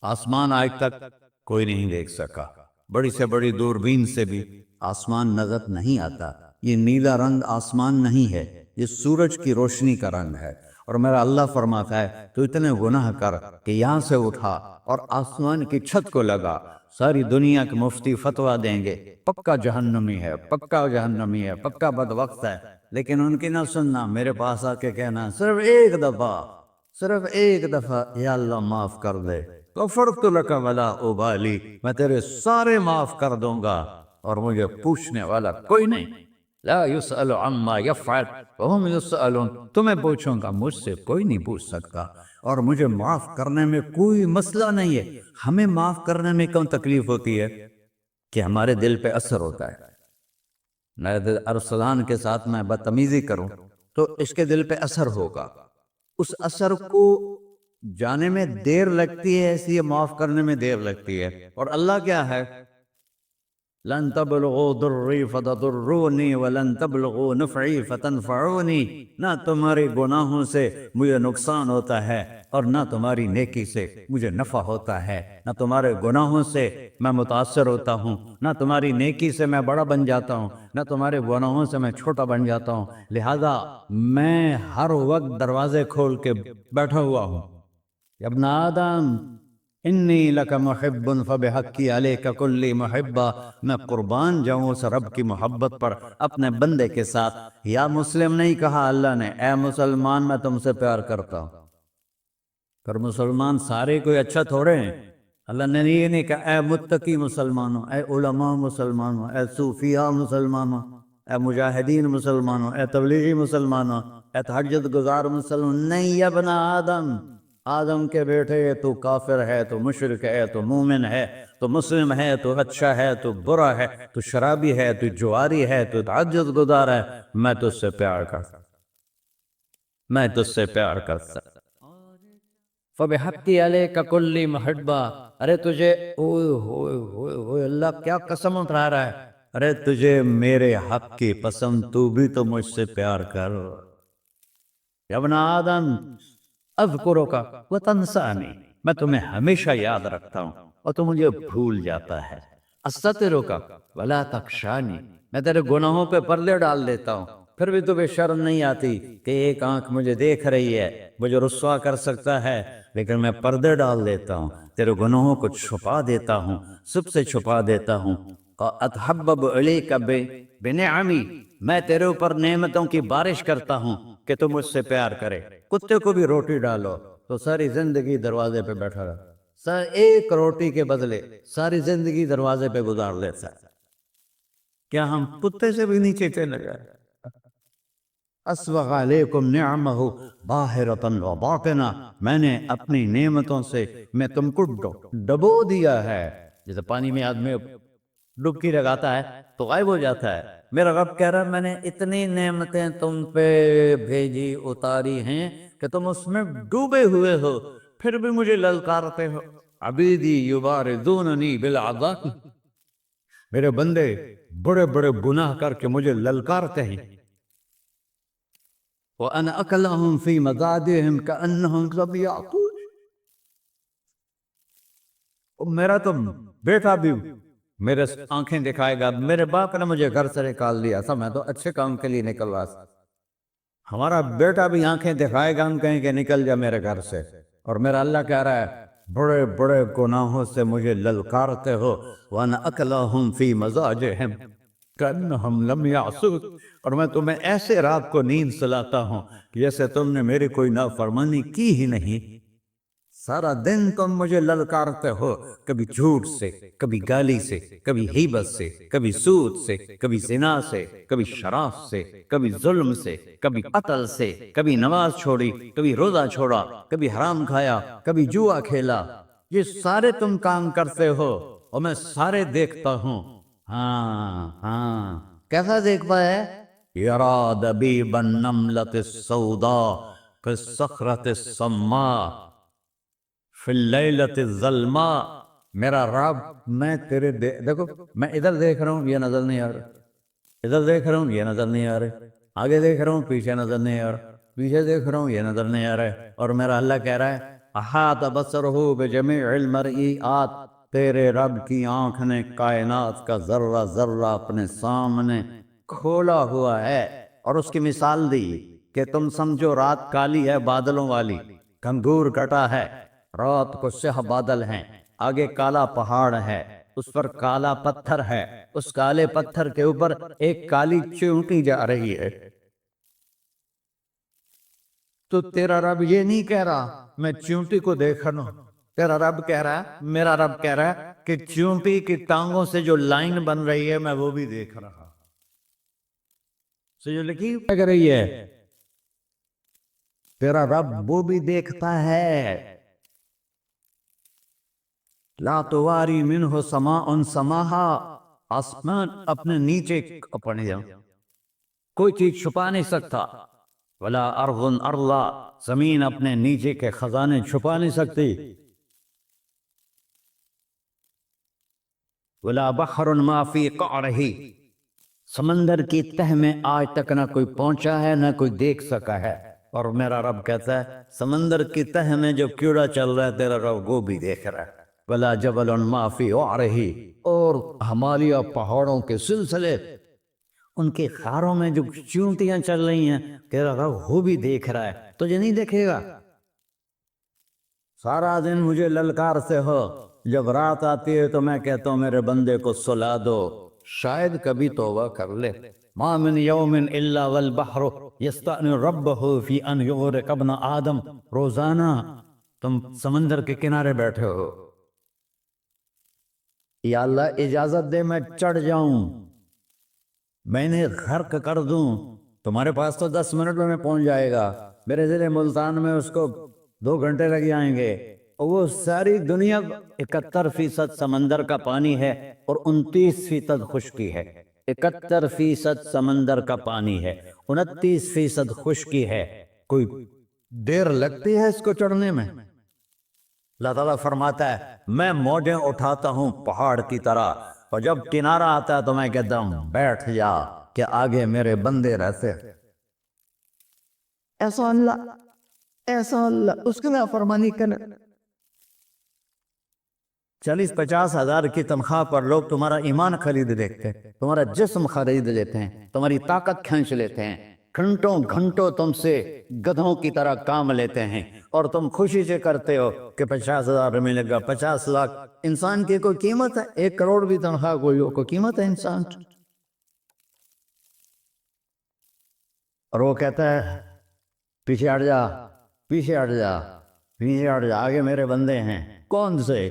آسمان آج تک کوئی نہیں دیکھ سکا، بڑی سے بڑی دوربین سے بھی آسمان نظر نہیں آتا. یہ نیلا رنگ آسمان نہیں ہے، یہ سورج کی روشنی کا رنگ ہے. اور میرا اللہ فرماتا ہے تو اتنے گناہ کر کہ یہاں سے اٹھا اور آسمان کی چھت کو لگا، ساری دنیا کے مفتی فتویٰ دیں گے پکا جہنمی ہے، پکا جہنمی ہے، پکا بدبخت ہے، لیکن ان کی نہ سننا، میرے پاس آ کے کہنا صرف ایک دفعہ یا اللہ معاف کر دے، غفرت لک ولا ابالی، میں تیرے سارے معاف کر دوں گا اور مجھے پوچھنے والا کوئی نہیں. لا يسأل عما يفعل وهم يسألون، تمہیں پوچھوں گا، مجھ سے کوئی نہیں پوچھ سکتا، اور مجھے معاف کرنے میں کوئی مسئلہ نہیں ہے. ہمیں معاف کرنے میں کیوں تکلیف ہوتی ہے؟ کہ ہمارے دل پہ اثر ہوتا ہے. میں ارسلان کے ساتھ میں بدتمیزی کروں تو اس کے دل پہ اثر ہوگا، اس اثر کو جانے میں دیر لگتی ہے، اس لیے معاف کرنے میں دیر لگتی ہے. اور اللہ کیا ہے؟ لن تبلغوا ضری فتضرونی ولن تبلغوا نفعی فتنفعونی، نہ تمہارے گناہوں سے مجھے نقصان ہوتا ہے اور نہ تمہاری نیکی سے مجھے نفع ہوتا ہے. نہ تمہارے گناہوں سے میں متاثر ہوتا ہوں، نہ تمہاری نیکی سے میں بڑا بن جاتا ہوں، نہ تمہارے گناہوں سے میں چھوٹا بن جاتا ہوں. لہذا میں ہر وقت دروازے کھول کے بیٹھا ہوا ہوں. یا ابن آدم انی لک محب فبحقی علیک کلی محبہ، میں قربان جاؤں اس رب کی محبت پر اپنے بندے کے ساتھ. یا مسلم نہیں کہا اللہ نے، اے مسلمان میں تم سے پیار کرتا ہوں. پر مسلمان سارے کوئی اچھا تھوڑے ہیں. اللہ نے یہ نہیں کہا اے متقی مسلمانوں، اے علماء مسلمانوں، اے صوفیاء مسلمانوں، اے مجاہدین مسلمانوں، اے تبلیغی مسلمانوں، اے تہجد گزار مسلمان. نہیں یا ابن آدم، آدم کے بیٹے، تو کافر ہے، تو مشرک ہے، تو مومن ہے، تو مسلم ہے، تو اچھا ہے، تو برا ہے، تو شرابی ہے، تو جواری ہے، تو تہجد گزار ہے، میں تجھ سے پیار کرتا، میں تجھ سے پیار کرتا. فَبِحَقِّ عَلَيْكَ كُلِّ مُحِبًّا، ارے تجھے اوئے ہوئے ہوئے ہوئے، اللہ کیا قسم اٹھا رہا ہے، ارے تجھے میرے حق کی پسند، تو بھی تو مجھ سے پیار کر. یا ابن آدم اذکرک وتنسانی، میں تمہیں ہمیشہ یاد رکھتا ہوں اور تو مجھے بھول جاتا ہے. استترک ولا تخشانی، میں تیرے گناہوں پہ پردے ڈال دیتا ہوں، پھر بھی تمہیں شرم نہیں آتی کہ ایک آنکھ مجھے دیکھ رہی ہے، مجھے رسوا کر سکتا ہے، لیکن میں پردے ڈال دیتا ہوں، تیرے گناہوں کو چھپا دیتا ہوں، سب سے چھپا دیتا ہوں۔ اتحبب علیک بنعمی، میں تیرے اوپر نعمتوں کی بارش کرتا ہوں کہ تم مجھ سے پیار کرے۔ کتے کو بھی روٹی ڈالو تو ساری زندگی دروازے پہ بیٹھا رہا، ایک روٹی کے بدلے ساری زندگی دروازے پہ گزار لیتا ہے۔ کیا ہم کتے سے بھی نیچے چلے گئے؟ اسبغ علیکم نعمہ ظاہرۃ و باطنہ، میں نے اپنی نعمتوں سے میں تم کو ڈبو دیا ہے۔ جیسے پانی میں آدمی ڈبکی لگاتا ہے تو غائب ہو جاتا ہے، میرا رب کہہ رہا ہے میں نے اتنی نعمتیں تم پہ بھیجی اتاری ہیں کہ تم اس میں ڈوبے ہوئے ہو، پھر بھی مجھے للکارتے ہو۔ عبیدی یبارزوننی بالعذاب، میرے بندے بڑے بڑے گناہ کر کے مجھے للکارتے ہیں۔ وَأَنَا أَكْلَهُمْ فِي مَزَادِهِمْ كَأَنَّهُمْ ظَبْ يَعْقُوبَ، میرا تو بیٹا بھی میرے آنکھیں دکھائے گا، میرے باپ نے مجھے گھر سے نکال دیا تھا، میں تو اچھے کام کے لیے نکل رہا تھا، ہمارا بیٹا بھی آنکھیں دکھائے گا، ہم کہیں کہ نکل جا میرے گھر سے، اور میرا اللہ کہہ رہا ہے بڑے بڑے گناہوں سے مجھے للکارتے ہو۔ وَأَنَا أَكْلَهُمْ فِي مَزَاجِهِمْ كَأَنَّهُمْ لَمْ يَعْصُوكَ، اور میں تمہیں ایسے رات کو نیند سلاتا ہوں کہ جیسے تم نے میری کوئی نافرمانی کی ہی نہیں۔ سارا دن تم مجھے للکارتے ہو، کبھی جھوٹ سے، کبھی گالی سے، کبھی غیبت سے، کبھی سود سے، کبھی زنا سے، کبھی شراب سے، کبھی ظلم سے، کبھی قتل سے، کبھی نماز چھوڑی، کبھی روزہ چھوڑا، کبھی حرام کھایا، کبھی جوا کھیلا، یہ سارے تم کام کرتے ہو اور میں سارے دیکھتا ہوں۔ ہاں ہاں، کیسا دیکھتا ہے؟ یرا دبیب النملۃ السوداء فی الصخرۃ الصماء فی اللیلۃ الظلماء، میرا رب میں تیرے دیکھو میں ادھر دیکھ رہا ہوں یہ نظر نہیں آ رہا، ادھر دیکھ رہا ہوں یہ نظر نہیں آ رہے، آگے دیکھ رہا ہوں پیچھے نظر نہیں آ رہا، پیچھے دیکھ رہا ہوں یہ نظر نہیں آ رہا ہے، اور میرا اللہ کہہ رہا ہے احاط بصرہ بجمیع المرئیات، تیرے رب کی آنکھ نے کائنات کا ذرہ ذرہ اپنے سامنے کھولا ہوا ہے، اور اس کی مثال دی کہ تم سمجھو رات کالی ہے بادلوں والی، گھنگور کٹا ہے، رات کو سیاہ بادل ہیں، آگے کالا پہاڑ ہے، اس پر کالا پتھر ہے، اس کالے پتھر کے اوپر ایک کالی چیونٹی جا رہی ہے، تو تیرا رب یہ نہیں کہہ رہا میں چیونٹی کو دیکھ رہا ہوں، تیرا رب کہہ رہا ہے، میرا رب کہہ رہا ہے کہ چیونٹی کی ٹانگوں سے جو لائن بن رہی ہے میں وہ بھی دیکھ رہا ہوں، جو لکیر لگ رہی ہے تیرا رب وہ بھی دیکھتا ہے۔ لا تواری منہ سماء سماہا، آسمان اپنے نیچے اپنے کوئی چیز چھپا نہیں سکتا، ولا ارض ارضا، زمین اپنے نیچے کے خزانے چھپا نہیں سکتی، ولا بحر ما فی قعرہ، سمندر کی تہ میں آج تک نہ کوئی پہنچا ہے نہ کوئی دیکھ سکا ہے، اور میرا رب کہتا ہے سمندر کی تہ میں جو کیڑا چل رہا ہے تیرا رب وہ بھی دیکھ رہا ہے، ولا جبل ما فی وعرہ، اور ہمالیہ پہاڑوں کے سلسلے ان کے خاروں میں جو چیونٹیاں چل رہی ہیں تیرا رب وہ بھی دیکھ رہا ہے، تجھے نہیں دیکھے گا؟ سارا دن مجھے للکارتے ہو، جب رات آتی ہے تو میں کہتا ہوں میرے بندے کو سلا دو، شاید کبھی توبہ کر لے۔ ما من یوم الا والبحر یستأنی ربہ فی ان یغرق ابن آدم، روزانہ تم سمندر کے کنارے بیٹھے ہو، یا اللہ اجازت دے میں چڑھ جاؤں، میں انہیں غرق کر دوں، تمہارے پاس تو 10 منٹ میں پہنچ جائے گا، میرے ضلع ملتان میں اس کو 2 گھنٹے لگ جائیں گے، اور وہ ساری دنیا 71% سمندر کا پانی ہے اور 29% خشکی ہے، 71% سمندر کا پانی ہے، 29% خشکی ہے، کوئی دیر لگتی ہے اس کو چڑھنے میں؟ اللہ تعالیٰ فرماتا ہے میں موجیں اٹھاتا ہوں پہاڑ کی طرح، اور جب کنارہ آتا ہے تو میں کہتا ہوں بیٹھ جا کہ آگے میرے بندے رہتے، ایسا اللہ اس کی نافرمانی کرنے، 40-50 ہزار کی تنخواہ پر لوگ تمہارا ایمان خرید لیتے ہیں، تمہارا جسم خرید لیتے ہیں، تمہاری طاقت کھینچ لیتے ہیں، گھنٹوں گھنٹوں تم سے گدھوں کی طرح کام لیتے ہیں، اور تم خوشی سے کرتے ہو کہ 50 ہزار ملے گا، 50 لاکھ۔ انسان کی کوئی قیمت ہے؟ 1 کروڑ بھی تنخواہ کوئی قیمت ہے انسان؟ اور وہ کہتا ہے پیچھے ہٹ جا، پیچھے ہٹ جا، پیچھے ہٹ جا، آگے میرے بندے ہیں۔ کون سے؟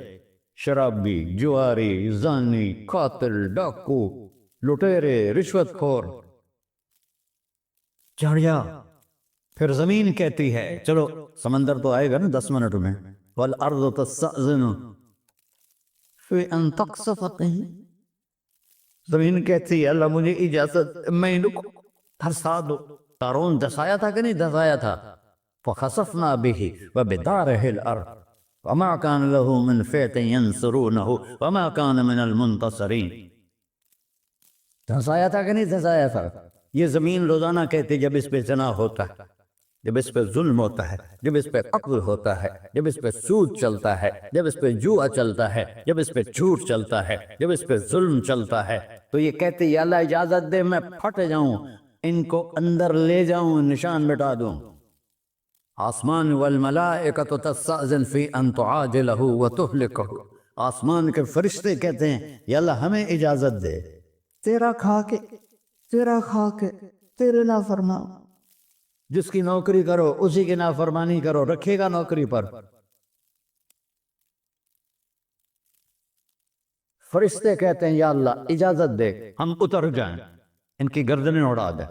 شرابی، جواری، زانی، قاتل، ڈاکو، لٹیرے، رشوت خور۔ چڑھ جا۔ پھر زمین کہتی ہے چلو، سمندر تو آئے گا نا 10 منٹ میں، والارض تستأذن فی ان تقصف قیل۔ زمین کہتی ہے اللہ مجھے اجازت، میں ان کو دھسا دو۔ قارون دھسایا تھا کہ نہیں دھسایا تھا؟ فخسفنا به وبداره الارض وما كان له من فئة ينصرونه وما كان من المنتصرين۔ دھسایا تھا کہ نہیں دھسایا تھا؟ یہ زمین روزانہ کہتی جب اس پہ زنا ہوتا ہے، جب اس پہ ظلم ہوتا ہے، جب اس پہ قتل ہوتا ہے، جب اس پہ سود چلتا ہے، جب اس پہ جوا چلتا ہے، جب اس پہ جھوٹ چلتا ہے، جب اس پہ ظلم چلتا ہے، تو یہ کہتے یا اللہ اجازت دے میں پھٹ جاؤں، ان کو اندر لے جاؤں، نشان مٹا دوں۔ آسمان والملائکۃ تستأذن فی ان تعاجلہ وتہلکہ۔ آسمان کے فرشتے کہتے ہیں یا اللہ ہمیں اجازت دے، تیرا کھا کے تیرے نافرمان، جس کی نوکری کرو اسی کی نافرمانی کرو، رکھے گا نوکری پر؟ فرشتے کہتے ہیں یا اللہ اجازت دے ہم اتر جائیں، ان کی گردنیں اڑا دیں۔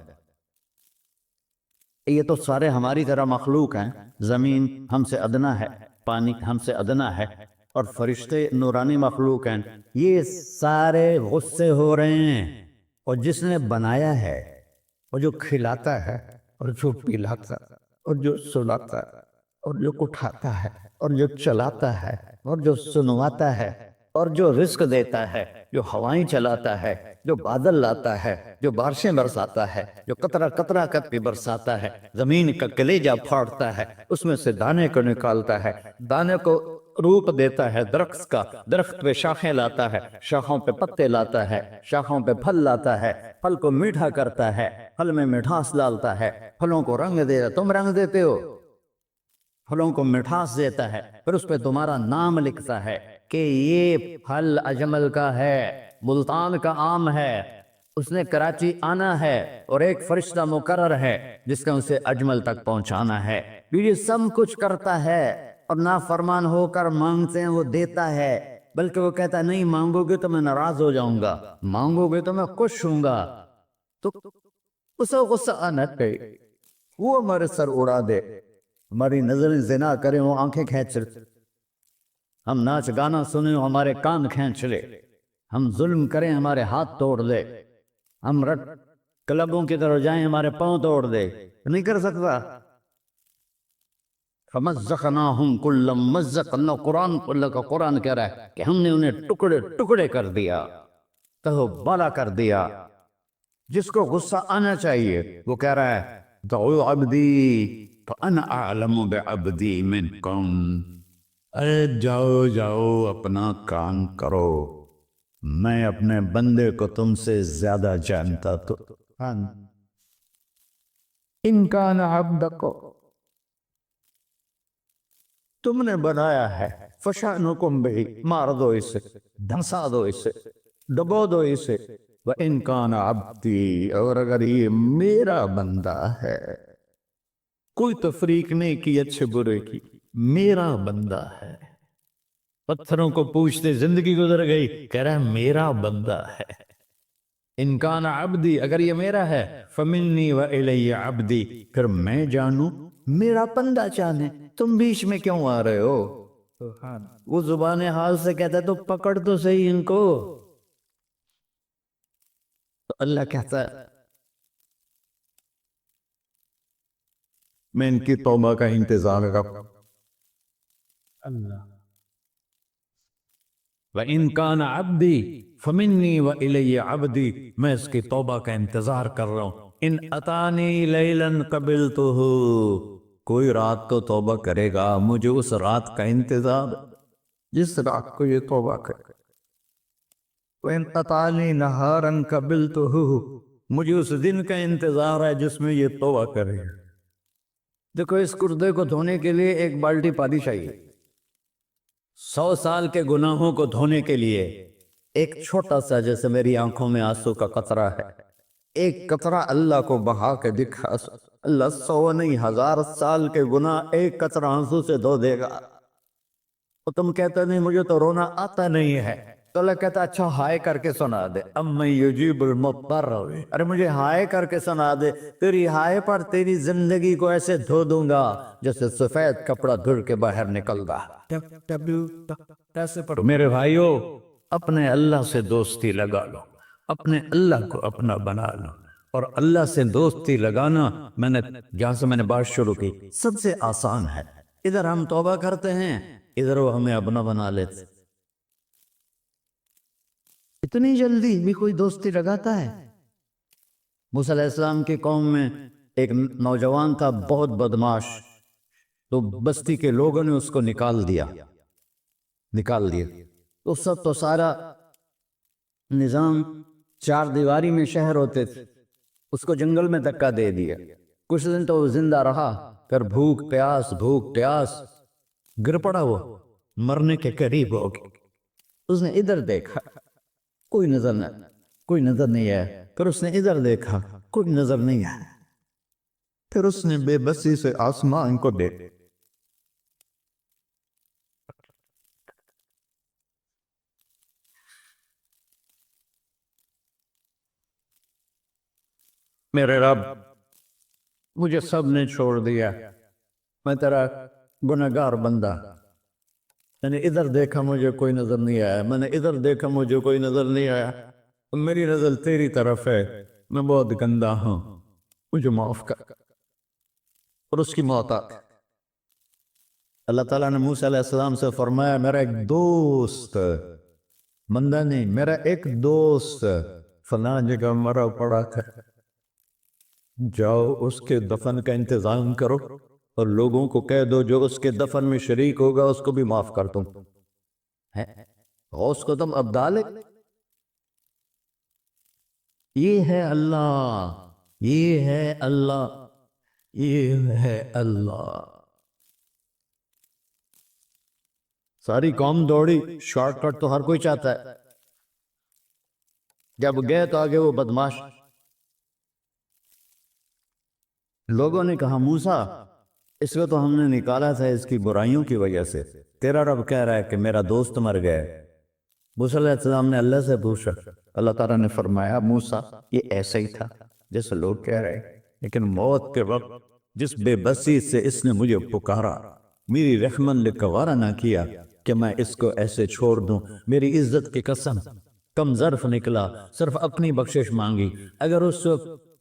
یہ تو سارے ہماری طرح مخلوق ہیں، زمین ہم سے ادنا ہے، پانی ہم سے ادنا ہے، اور فرشتے نورانی مخلوق ہیں، یہ سارے غصے ہو رہے ہیں۔ اور جس نے بنایا ہے، اور جو کھلاتا ہے، اور جو پلاتا، اور جو سلاتا، اور جو اٹھاتا ہے، اور جو چلاتا ہے، اور جو سنواتا ہے، اور جو رزق دیتا ہے، جو ہوائیں چلاتا ہے، جو بادل لاتا ہے، جو بارشیں برساتا ہے، جو قطرہ قطرہ کر کے برساتا ہے، زمین کا کلیجہ پھاڑتا ہے، اس میں سے دانے کو نکالتا ہے، دانے کو روپ دیتا ہے درخت کا، درخت پہ شاخیں لاتا ہے، شاخوں پہ پتے لاتا ہے، شاخوں پہ پھل لاتا ہے، پھل کو میٹھا کرتا ہے، پھل میں مٹھاس ڈالتا ہے، پھلوں کو رنگ دیتا ہے، تم رنگ دیتے ہو، پھلوں کو مٹھاس دیتا ہے، پھر اس پہ تمہارا نام لکھتا ہے کہ یہ پھل اجمل کا ہے، ملتان کا آم ہے، اس نے کراچی آنا ہے، اور ایک فرشتہ مقرر ہے جس کا اسے اجمل تک پہنچانا ہے۔ یہ سب کچھ کرتا ہے، اور نافرمان ہو کر مانگتے ہیں وہ دیتا ہے، بلکہ وہ کہتا ہے نہیں مانگو گے تو میں ناراض ہو جاؤں گا، مانگو گے تو میں خوش ہوں گا۔ تو اسے غصہ آنا چاہیے، وہ ہمارے سر اڑا دے، ہماری نظریں زنا کریں وہ آنکھیں کھینچ لے، ہم ناچ گانا سنیں ہمارے کان کھینچ لے، ہم ظلم کریں ہمارے ہاتھ توڑ دے، ہم رٹ کلبوں کی طرف جائیں ہمارے پاؤں توڑ دے، نہیں کر سکتا۔ فَمَزَّقْنَاهُمْ كُلَّ مُمَزَّقٍ، اللہ کا قرآن کہہ رہا ہے کہ ہم نے انہیں ٹکڑے ٹکڑے کر دیا، تہو بالا کر دیا۔ جس کو غصہ آنا چاہیے وہ کہہ رہا ہے دعو عبدی فَأَنَا أَعْلَمُ بِعَبْدِي مِنْكُمْ، ارے جاؤ جاؤ اپنا کام کرو، میں اپنے بندے کو تم سے زیادہ جانتا تو ان کان عبدکو، تم نے بنایا ہے، فشانکم بہی، مار دو اسے، دھنسا دو اسے، ڈبو دو اسے، وَإِن كَانَ عَبْدِي، اور اگر یہ میرا بندہ ہے، کوئی تفریق نہیں کی اچھے برے کی، میرا بندہ ہے۔ پتھروں کو پوچھتے زندگی گزر گئی، کہہ رہا ہے میرا بندہ ہے۔ ان کان عبدی، اگر یہ میرا ہے، فمنی وإلی عبدی، پھر میں جانوں میرا بندہ جانے، تم بیچ میں کیوں آ رہے ہو؟ وہ زبان حال سے کہتا ہے تو پکڑ تو صحیح ان کو۔ تو اللہ کہتا ہے میں ان کی توبہ کا انتظار کروں۔ اللہ وَإِن كَانَ عَبْدِي فَمِنِّي وَإِلَيَّ عَبْدِي، میں اس کی توبہ کا انتظار کر رہا ہوں۔ ان اتانی لیلاً قبلتہ، کوئی رات تو توبہ کرے گا، مجھے اس رات کا انتظار۔ جس رات کو یہ توبہ کرے۔ وَإِنْ قَطَعَنِي نَهَارًا قَبِلْتُهُ، مجھے اس دن کا انتظار ہے جس میں یہ توبہ کرے۔ دیکھو اس کردے کو دھونے کے لیے ایک بالٹی پانی چاہیے، 100 سال کے گناہوں کو دھونے کے لیے ایک چھوٹا سا، جیسے میری آنکھوں میں آنسو کا قطرہ ہے، ایک قطرہ اللہ کو بہا کے دکھا، اللہ 100 نہیں 1000 سال کے گناہ ایک قطرہ آنسو سے دھو دے گا۔ اور تم کہتے نہیں مجھے تو رونا آتا نہیں ہے، تو اللہ کہتا اچھا ہائے کر کے سنا دے، اَمَّن یُجِیبُ الْمُضْطَرَّ، ارے مجھے ہائے کر کے سنا دے، تیری ہائے پر تیری زندگی کو ایسے دھو دوں گا جیسے سفید کپڑا دھل کے باہر نکل رہا۔ میرے بھائیو، اپنے اللہ سے دوستی لگا لو، اپنے اللہ کو اپنا بنا لو۔ اور اللہ سے دوستی لگانا، جہاں سے میں نے بات شروع کی، سب سے آسان ہے۔ ادھر ہم توبہ کرتے ہیں، ادھر وہ ہمیں اپنا بنا لیتے۔ اتنی جلدی بھی کوئی دوستی لگاتا ہے؟ موسیٰ علیہ السلام کی قوم میں ایک نوجوان تھا بہت بدماش، تو بستی کے لوگوں نے اس کو نکال دیا۔ تو سب تو سارا نظام 4 دیواری میں شہر ہوتے تھے، اس کو جنگل میں دھکا دے دیا۔ کچھ دن تو وہ زندہ رہا، پھر بھوک پیاس گر پڑا، وہ مرنے کے قریب ہو گیا۔ اس نے ادھر دیکھا، کوئی نظر نہیں آیا، پھر اس نے ادھر دیکھا، کوئی نظر نہیں آیا، پھر اس نے بے بسی سے آسمان کو دیکھا۔ میرے رب، مجھے سب نے چھوڑ دیا، میں تیرا گنہگار بندہ، میں نے ادھر دیکھا مجھے کوئی نظر نہیں آیا، میں نے ادھر دیکھا مجھے کوئی نظر نہیں آیا، میری نظر تیری طرف ہے، میں بہت گندا ہوں، مجھے معاف کر۔ اور اس کی موت آ گئی۔ اللہ تعالیٰ نے موسیٰ علیہ السلام سے فرمایا میرا ایک دوست، بندہ نہیں، میرا ایک دوست فلاں جگہ مرا پڑا تھا، جاؤ اس کے دفن کا انتظام کرو اور لوگوں کو کہہ دو جو اس کے دفن میں شریک ہوگا اس کو بھی معاف کر دوں۔ غوث کو تم ابدال ہے؟ یہ ہے اللہ۔ ساری قوم دوڑی، شارٹ کٹ تو ہر کوئی چاہتا ہے، جب گئے تو آگے وہ بدماش۔ لوگوں نے کہا موسیٰ اس کو تو ہم نے نکالا تھا اس کی برائیوں کی وجہ سے، تیرا رب کہہ رہا ہے کہ میرا دوست مر گیا۔ موسیٰ علیہ السلام نے اللہ سے پوچھا، اللہ تعالیٰ نے فرمایا موسیٰ یہ ایسا ہی تھا جیسے لوگ کہہ رہے، لیکن موت کے وقت جس بے بسی سے اس نے مجھے پکارا، میری رحمت نے گوارا نہ کیا کہ میں اس کو ایسے چھوڑ دوں، میری عزت کی قسم، کم ظرف نکلا، صرف اپنی بخشش مانگی، اگر اس وقت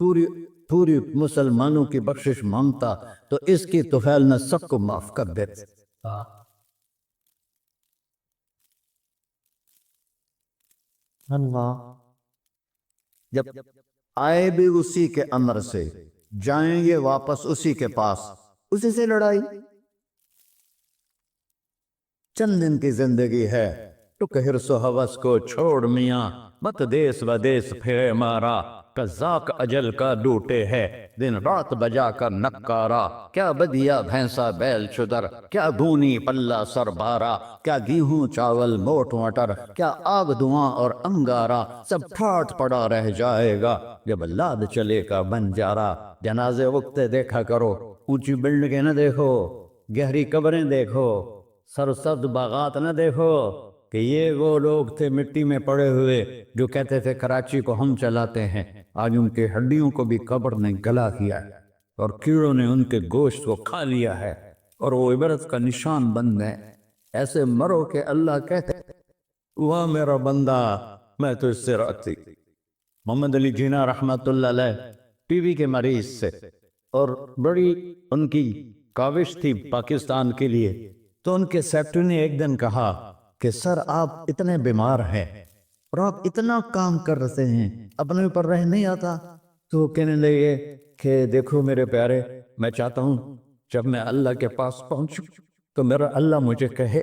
پوری مسلمانوں کی بخشش مانگتا تو اس کی طفیل نے سب کو معاف کر دیتے۔ اللہ جب آئے بھی اسی کے امر سے، جائیں گے واپس اسی کے پاس، اسی سے لڑائی۔ چند دن کی زندگی ہے، ٹک حرص و حوث کو چھوڑ میاں، مت دیس و دیس پھرے مارا، قذاق اجل کا ڈوٹے ہے، دن رات بجا کر نکارا، کیا بدیا بھینسا بیل چدر، کیا بھونی پلہ سر بارا، کیا گیہوں چاول موٹ مٹر، کیا آگ دھواں اور انگارا، سب ٹھاٹ پڑا رہ جائے گا جب لاد چلے کا بنجارا۔ جنازے وقتے دیکھا کرو، اونچی بلڈنگیں نہ دیکھو، گہری قبریں دیکھو، سرسبز باغات نہ دیکھو کہ یہ وہ لوگ تھے مٹی میں پڑے ہوئے جو کہتے تھے کراچی کو ہم چلاتے ہیں، آج ان کے ہڈیوں کو بھی قبر نے گلا کیا ہے اور کیڑوں نے ان کے گوشت کو کھا لیا ہے اور وہ عبرت کا نشان بن گئے۔ ایسے مرو کہ اللہ کہتے واہ میرا بندہ میں تو اس سے راضی۔ محمد علی جناح رحمت اللہ علیہ ٹی وی کے مریض سے، اور بڑی ان کی کاوش تھی پاکستان کے لیے، تو ان کے سیکٹری نے ایک دن کہا کہ سر آپ اتنے بیمار ہیں اور آپ اتنا کام کر رہے ہیں، اپنے اوپر رہ نہیں آتا؟ تو کہنے لگے کہ دیکھو میرے پیارے، میں چاہتا ہوں جب میں اللہ کے پاس پہنچوں تو میرا اللہ مجھے کہے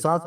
7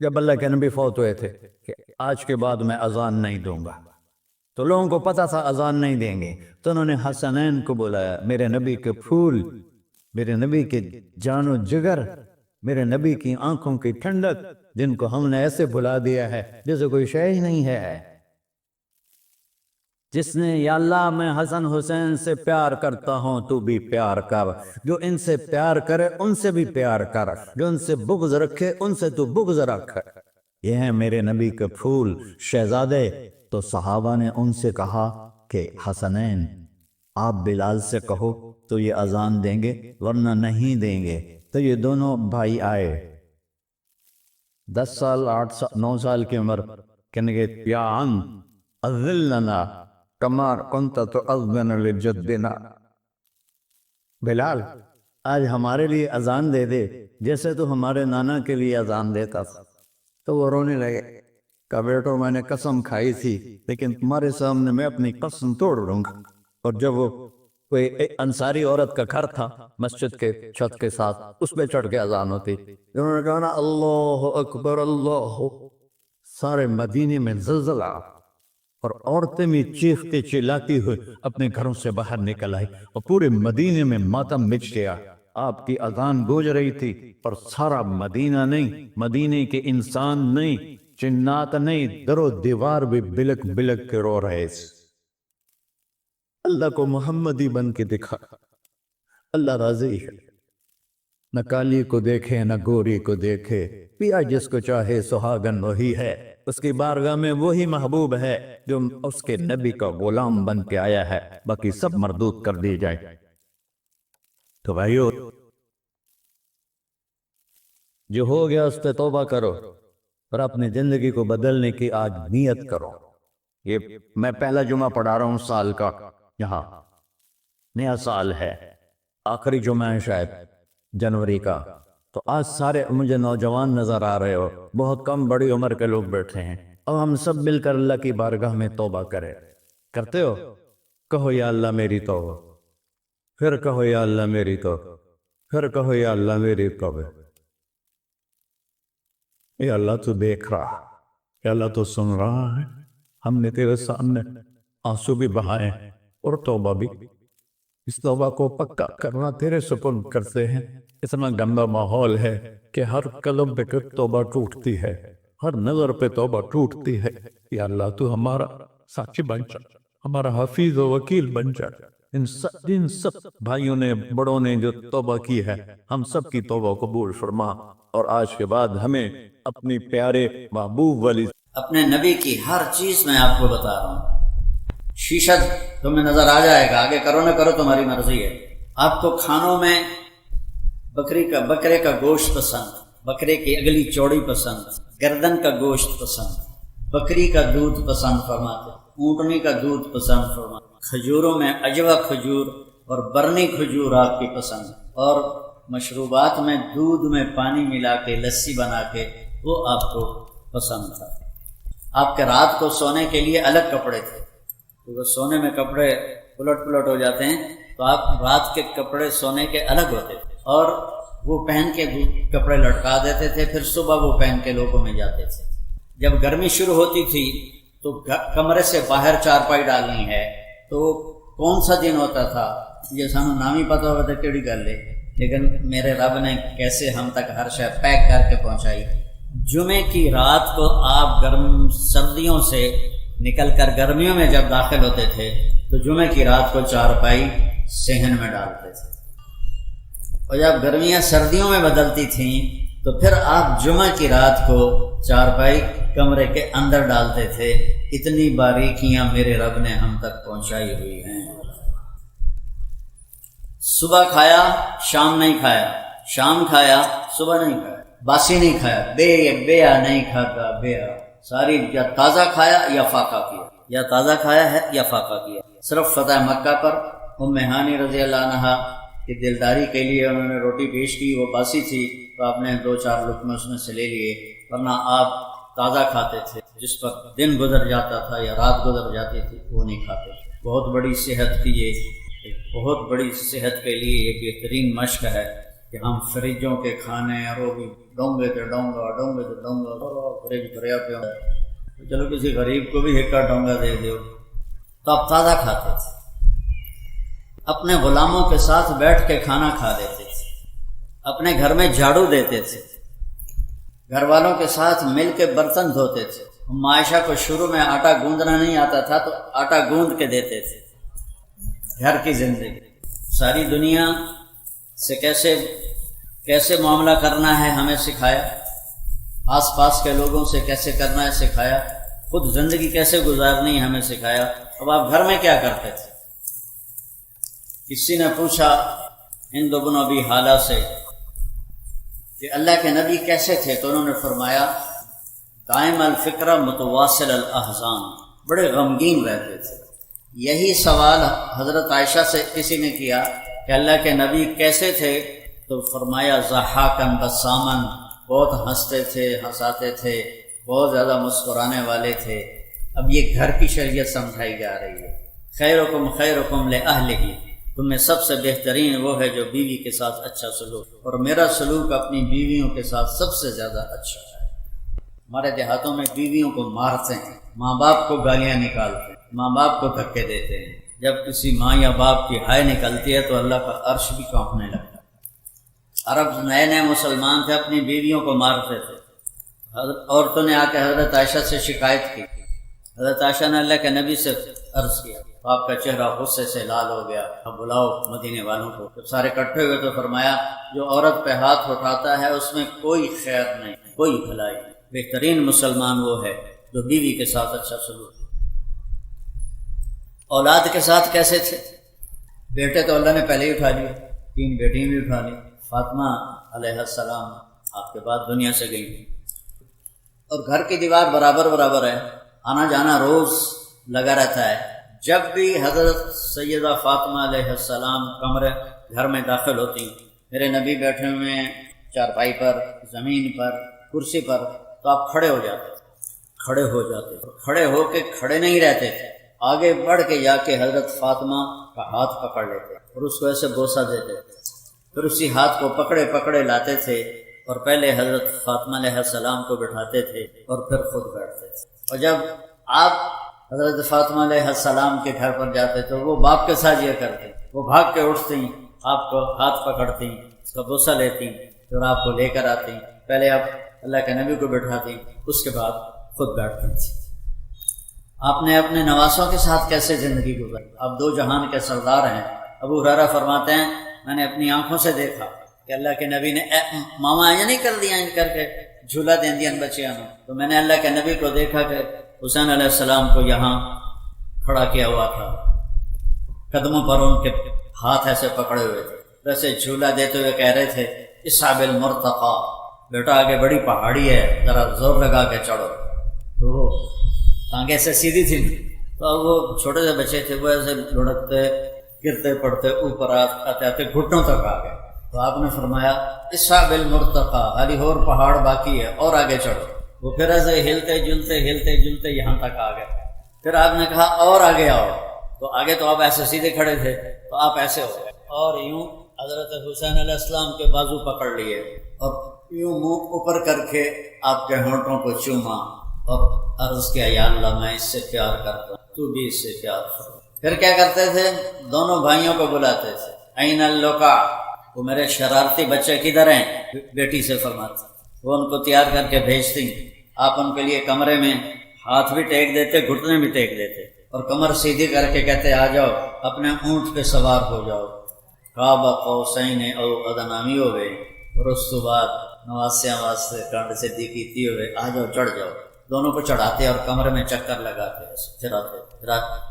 جب اللہ کے نبی فوت ہوئے تھے کہ آج کے بعد میں اذان نہیں دوں گا، تو لوگوں کو پتا تھا اذان نہیں دیں گے، تو انہوں نے حسنین کو بلایا، میرے نبی کے پھول، میرے نبی کے جان و جگر، میرے نبی کی آنکھوں کی ٹھنڈک، جن کو ہم نے ایسے بلا دیا ہے جیسے کوئی شے ہی نہیں ہے۔ جس نے یا اللہ میں حسن حسین سے پیار کرتا ہوں تو بھی پیار کر، جو ان سے پیار کرے ان سے بھی پیار کر، جو ان سے بغض رکھے ان سے تو بغض رکھ۔ یہ ہیں میرے نبی کے پھول شہزادے۔ تو صحابہ نے ان سے کہا کہ حسنین آپ بلال سے کہو تو یہ اذان دیں گے، ورنہ نہیں دیں گے۔ تو یہ دونوں بھائی آئے، 10 سال 8 سال 9 سال کی عمر، کہنے گے یا عم اذن لنا کما کنت تؤذن لجدنا، بلال آج ہمارے لیے اذان دے دے جیسے تو ہمارے نانا کے لیے اذان دیتا تھا۔ تو وہ رونے لگے، کہا بیٹو میں نے قسم کھائی تھی لیکن تمہارے سامنے میں اپنی قسم توڑ لوں گا۔ اور جب وہ کوئی انصاری عورت کا گھر تھا مسجد کے چھت کے ساتھ، اس پہ چڑھ کے اذان ہوتی، انہوں نے کہا نا اللہ اکبر اللہ، سارے مدینے میں زلزلہ، اور عورتیں بھی چیختے چلاتی ہوئے اپنے گھروں سے باہر نکل آئی، اور پورے مدینے میں ماتم مچ گیا۔ آپ کی اذان گونج رہی تھی اور سارا مدینہ نہیں، مدینے کے انسان نہیں، جنات نہیں، در و دیوار بھی بلک بلک کے رو رہے تھے۔ اللہ کو محمدی بن کے دکھا، اللہ راضی ہے، نہ کالی کو دیکھے نہ گوری کو دیکھے، پیا جس کو چاہے سہاگن وہی ہے، اس کی بارگاہ میں وہی محبوب ہے جو اس کے نبی کا غلام بن کے آیا ہے، باقی سب مردود کر دی جائے۔ تو بھائیو جو ہو گیا اس پہ توبہ کرو اور اپنی زندگی کو بدلنے کی آج نیت کرو۔ یہ میں پہلا جمعہ پڑھا رہا ہوں سال کا، یہاں نیا سال ہے، آخری جمعہ ہے شاید جنوری کا، تو آج سارے مجھے نوجوان نظر آ رہے ہو، بہت کم بڑی عمر کے لوگ بیٹھے ہیں، اور ہم سب مل کر اللہ کی بارگاہ میں توبہ کریں۔ کرتے ہو؟ کہو یا اللہ میری توبہ، پھر کہو یا اللہ میری توبہ، پھر کہو یا اللہ میری توبہ۔ یا اللہ تو دیکھ رہا، یا اللہ تو سن رہا ہے، ہم نے تیرے سامنے آنسو بھی بہائے اور توبہ بھی، اس توبہ کو پکا کرنا تیرے سپرد کرتے ہیں۔ اتنا گندا ماحول ہے کہ ہر قدم پہ توبہ ٹوٹتی ہے، ہر نظر پہ توبہ ٹوٹتی ہے۔ یا اللہ تو ہمارا ساچی بن جا، ہمارا حفیظ و وکیل بن جا۔ ان سب بھائیوں نے بڑوں نے جو توبہ کی ہے، ہم سب کی توبہ قبول فرما، اور آج کے بعد ہمیں اپنی پیارے محبوب والی اپنے نبی کی ہر چیز میں آپ کو بتا رہا ہوں۔ شیشہ تمہیں نظر آ جائے گا، آگے کرو نہ کرو تمہاری مرضی ہے۔ آپ کو کھانوں میں بکرے کا گوشت پسند، بکرے کی اگلی چوڑی پسند، گردن کا گوشت پسند، بکری کا دودھ پسند فرماتے، اونٹنی کا دودھ پسند فرماتے، کھجوروں میں اجوا کھجور اور برنی کھجور آپ کی پسند، اور مشروبات میں دودھ میں پانی ملا کے لسی بنا کے وہ آپ کو پسند تھا۔ آپ کے رات کو سونے کے لیے الگ کپڑے تھے، کیونکہ سونے میں کپڑے پلٹ ہو جاتے ہیں، تو آپ رات کے کپڑے سونے کے الگ ہوتے تھے، اور وہ پہن کے کپڑے لٹکا دیتے تھے، پھر صبح وہ پہن کے لوگوں میں جاتے تھے۔ جب گرمی شروع ہوتی تھی تو کمرے سے باہر چارپائی ڈالنی ہے، تو کون سا دن ہوتا تھا یہ سانو نام ہی پتا ہوتا کیڑی گل ہے، لیکن میرے رب نے کیسے ہم تک ہر شے پیک کر کے پہنچائی۔ جمعے کی رات کو آپ سردیوں سے نکل کر گرمیوں میں جب داخل ہوتے تھے تو جمعے کی رات کو چارپائی صحن میں ڈالتے تھے، اور جب گرمیاں سردیوں میں بدلتی تھیں تو پھر آپ جمعہ کی رات کو چارپائی کمرے کے اندر ڈالتے تھے۔ اتنی باریکیاں میرے رب نے ہم تک پہنچائی ہوئی ہیں۔ صبح کھایا شام نہیں کھایا، شام کھایا صبح نہیں کھایا، باسی نہیں کھایا، بیا نہیں کھاتا، بیا ساری یا تازہ کھایا یا فاقہ کیا، یا تازہ کھایا ہے یا فاقہ کیا۔ صرف فتح مکہ پر ام ہانی رضی اللہ عنہا کی دلداری کے لیے انہوں نے روٹی پیش کی، وہ باسی تھی تو آپ نے 2-4 لقمے اس میں سے لے لیے، ورنہ آپ تازہ کھاتے تھے، جس پر دن گزر جاتا تھا یا رات گزر جاتی تھی وہ نہیں کھاتے۔ بہت بڑی صحت کی بہت بڑی صحت کے لیے یہ بہترین مشق ہے کہ ہم فریجوں کے کھانے اور وہ بھی ڈونگے تے ڈونگا ڈونگے تے ڈونگا غریب کریا پہ چلو کسی غریب کو بھی ایک ڈونگا دے دیو. تو آپ تازہ کھاتے تھے, اپنے غلاموں کے ساتھ بیٹھ کے کھانا کھا لیتے تھے, اپنے گھر میں جھاڑو دیتے تھے, گھر والوں کے ساتھ مل کے برتن دھوتے تھے. عائشہ کو شروع میں آٹا گوندنا نہیں آتا تھا تو آٹا گوند کے دیتے تھے. گھر کی زندگی, ساری دنیا سے کیسے معاملہ کرنا ہے ہمیں سکھایا, آس پاس کے لوگوں سے کیسے کرنا ہے سکھایا, خود زندگی کیسے گزارنی ہے ہمیں سکھایا. اب آپ گھر میں کیا کرتے تھے؟ کسی نے پوچھا ہند بن ابی حالہ سے کہ اللہ کے نبی کیسے تھے, تو انہوں نے فرمایا دائم الفکرہ متواصل الاحزان, بڑے غمگین رہتے تھے. یہی سوال حضرت عائشہ سے کسی نے کیا کہ اللہ کے نبی کیسے تھے, تو فرمایا ضحاکن بسامن, بہت ہنستے تھے, ہنساتے تھے, بہت زیادہ مسکرانے والے تھے. اب یہ گھر کی شریعت سمجھائی جا رہی ہے. خیرکم لأہلہ, تم میں سب سے بہترین وہ ہے جو بیوی کے ساتھ اچھا سلوک, اور میرا سلوک اپنی بیویوں کے ساتھ سب سے زیادہ اچھا ہے. ہمارے دیہاتوں میں بیویوں کو مارتے ہیں, ماں باپ کو گالیاں نکالتے ہیں, ماں باپ کو دھکے دیتے ہیں. جب کسی ماں یا باپ کی ہائے نکلتی ہے تو اللہ کا عرش بھی کانپنے لگتا ہے. عرب نئے نئے مسلمان تھے, اپنی بیویوں کو مارتے تھے. عورتوں نے آ کے حضرت عائشہ سے شکایت کی. حضرت عائشہ نے اللہ کے نبی سے عرض کیا, آپ کا چہرہ غصے سے لال ہو گیا, اب بلاؤ مدینے والوں کو. جب سارے اکٹھے ہوئے تو فرمایا جو عورت پہ ہاتھ اٹھاتا ہے اس میں کوئی خیر نہیں, کوئی بھلائی نہیں. بہترین مسلمان وہ ہے جو بیوی کے ساتھ اچھا سلوک. اولاد کے ساتھ کیسے تھے؟ بیٹے تو اللہ نے پہلے ہی اٹھا لیے, 3 بیٹیاں بھی اٹھا لی. فاطمہ علیہ السلام آپ کے بعد دنیا سے گئی, اور گھر کی دیوار برابر ہے, آنا جانا روز لگا رہتا ہے. جب بھی حضرت سیدہ فاطمہ علیہ السلام گھر میں داخل ہوتی, میرے نبی بیٹھے ہوئے ہیں چارپائی پر, زمین پر, کرسی پر, تو آپ کھڑے ہو جاتے, کھڑے ہو کے کھڑے نہیں رہتے تھے, آگے بڑھ کے جا کے حضرت فاطمہ کا ہاتھ پکڑ لیتے اور اس کو ایسے بوسہ دیتے, پھر اسی ہاتھ کو پکڑے لاتے تھے اور پہلے حضرت فاطمہ علیہ السلام کو بٹھاتے تھے اور پھر خود بیٹھتے تھے. اور جب آپ حضرت فاطمہ علیہ السلام کے گھر پر جاتے تو وہ باپ کے ساتھ یہ کرتے, وہ بھاگ کے اٹھتی, آپ کو ہاتھ پکڑتی, اس کا بوسہ لیتی, پھر آپ کو لے کر آتی. پہلے آپ اللہ کے نبی کو بٹھاتی, اس کے بعد خود بیٹھتی تھی. آپ نے اپنے نواسوں کے ساتھ کیسے زندگی گزاری؟ آپ 2 جہان کے سردار ہیں. ابو ہریرہ فرماتے ہیں میں نے اپنی آنکھوں سے دیکھا کہ اللہ کے نبی نے ماما ایسا نہیں کر دیا کر کے جھولا دیں دیا بچیاں نے, تو میں نے اللہ کے نبی کو دیکھا کہ حسین علیہ السلام کو یہاں کھڑا کیا ہوا تھا, قدموں پر ان کے ہاتھ ایسے پکڑے ہوئے تھے, ویسے جھولا دیتے ہوئے کہہ رہے تھے اصحاب المرتقى, بیٹا آگے بڑی پہاڑی ہے, ذرا زور لگا کے چڑھو. تو ٹانگیں سے سیدھی تھی, تو وہ چھوٹے سے بچے تھے, وہ ایسے لڑکتے گرتے پڑتے اوپر آتے گھٹنوں تک آ گئے. تو آپ نے فرمایا اصحاب المرتقى, حالی اور پہاڑ باقی ہے, اور آگے چڑھو. وہ پھر ایسے ہلتے جلتے یہاں تک آ گئے. پھر آپ نے کہا اور آگے آؤ, تو آگے تو آپ ایسے سیدھے کھڑے تھے, تو آپ ایسے ہو گئے, اور یوں حضرت حسین علیہ السلام کے بازو پکڑ لیے اور یوں منہ اوپر کر کے آپ کے ہونٹوں کو چوما اور عرض کیا یا اللہ میں اس سے پیار کرتا ہوں, تو بھی اس سے پیار کر. پھر کیا کرتے تھے, دونوں بھائیوں کو بلاتے تھے, این اللقا, وہ میرے شرارتی بچے کدھر ہیں, بیٹی سے فرماتے, وہ ان کو تیار کر کے بھیجتی. آپ ان کے لیے کمرے میں ہاتھ بھی ٹیک دیتے, گھٹنے بھی ٹیک دیتے, اور کمر سیدھی کر کے کہتے آ جاؤ, اپنے اونٹ پہ سوار ہو جاؤ, قاب قوسین او ادنی ہوئے, اور اس کے بعد نواسیاں واسطے کانڈ سے دیکھتی ہوئے آ جاؤ, چڑھ جاؤ. دونوں کو چڑھاتے اور کمرے میں چکر لگاتے, چراتے,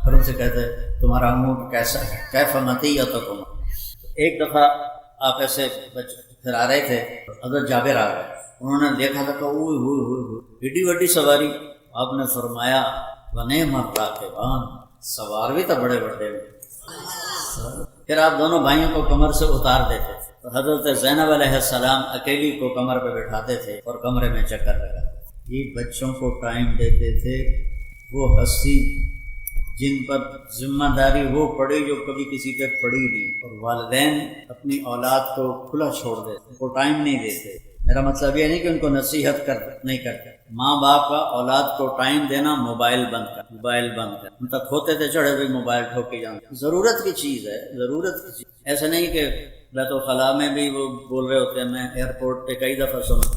پھر ان سے کہتے تمہارا اونٹ کیسا ہے, کیف مطیتکم. ایک دفعہ آپ ایسے پھر آ رہے تھے, حضرت جابر آ گئے, انہوں نے دیکھا تھا کہ ایڈی وڈی سواری. آپ نے فرمایا ونعم الراکبان, سوار بھی تو بڑے بڑے. پھر آپ دونوں بھائیوں کو کمر سے اتار دیتے تھے, تو حضرت زینب علیہ السلام اکیلی کو کمر پہ بٹھاتے تھے اور کمرے میں چکر لگاتے. یہ بچوں کو ٹائم دیتے تھے, وہ ہستی جن پر ذمہ داری وہ پڑی جو کبھی کسی پہ پڑی نہیں, اور والدین اپنی اولاد کو کھلا چھوڑ دیتے, وہ ٹائم نہیں دیتے. میرا مطلب یہ نہیں کہ ان کو نصیحت نہیں کرتے. ماں باپ کا اولاد کو ٹائم دینا، موبائل بند کر. ان تک ہوتے تھے چڑھے ہوئے موبائل ٹھوک کے جانا. ضرورت کی چیز ہے، ضرورت کی چیز. ایسا نہیں کہ بیت الخلاء میں بھی وہ بول رہے ہوتے ہیں. میں ایئرپورٹ پہ کئی دفعہ سنا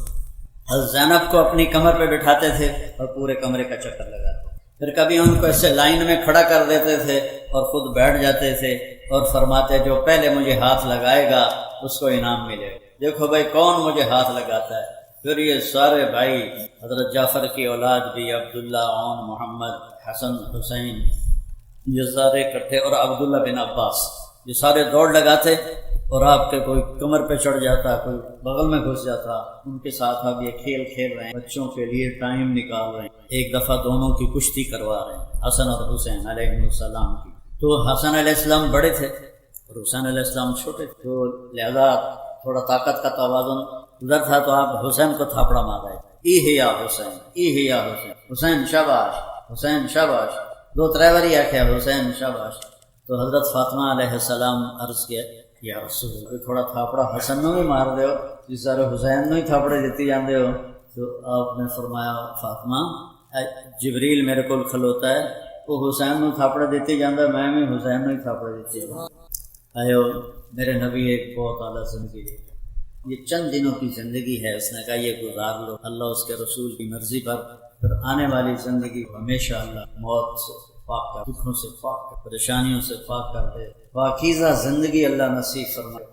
حضرت زینب کو اپنی کمر پہ بٹھاتے تھے اور پورے کمرے کا چکر لگاتے. پھر کبھی ان کو ایسے لائن میں کھڑا کر دیتے تھے اور خود بیٹھ جاتے تھے اور فرماتے جو پہلے مجھے ہاتھ لگائے گا اس کو انعام ملے گا. دیکھو بھائی کون مجھے ہاتھ لگاتا ہے. پھر یہ سارے بھائی حضرت جعفر کی اولاد بھی، عبداللہ، عون، محمد، حسن، حسین، یہ سارے اکٹھے، اور عبداللہ بن عباس، یہ سارے دوڑ لگاتے اور آپ کے کوئی کمر پہ چڑھ جاتا، کوئی بغل میں گھس جاتا. ان کے ساتھ اب یہ کھیل کھیل رہے ہیں، بچوں کے لیے ٹائم نکال رہے ہیں. ایک دفعہ دونوں کی کشتی کروا رہے ہیں، حسن اور حسین علیہ السلام کی. تو حسن علیہ السلام بڑے تھے اور حسین علیہ السلام چھوٹے تھے، تو لہذا تھوڑا طاقت کا توازن ادھر تھا، تو آپ حسین کو تھاپڑا مار رہے. ای یا حسین، ای یا حسین، حسین شاباش، حسین شاباش. دو ترے ہی آخیا حسین شاباش. تو حضرت فاطمہ علیہ السلام عرض کیا یا رسول اللہ تھوڑا تھاپڑا حسن نو بھی مار دیو، جس سارے حسین نو ہی تھاپڑے دیتی جاندے ہو. تو آپ نے فرمایا فاطمہ جبریل میرے کو کھلوتا ہے، وہ حسین نو تھاپڑے دیتی جاندہ، میں بھی حسین نو ہی تھاپڑے دیتی جاندہ. آئے میرے نبی ایک بہت اعلیٰ زندگی ہے، یہ چند دنوں کی زندگی ہے، اس نے کہا یہ گزار لو اللہ اس کے رسول کی مرضی پر، پھر آنے والی زندگی ہمیشہ اللہ موت سے پاک کر، دکھوں سے پاک کر، پریشانیوں سے پاک کر دے، پاکیزہ زندگی اللہ نصیب فرمائے.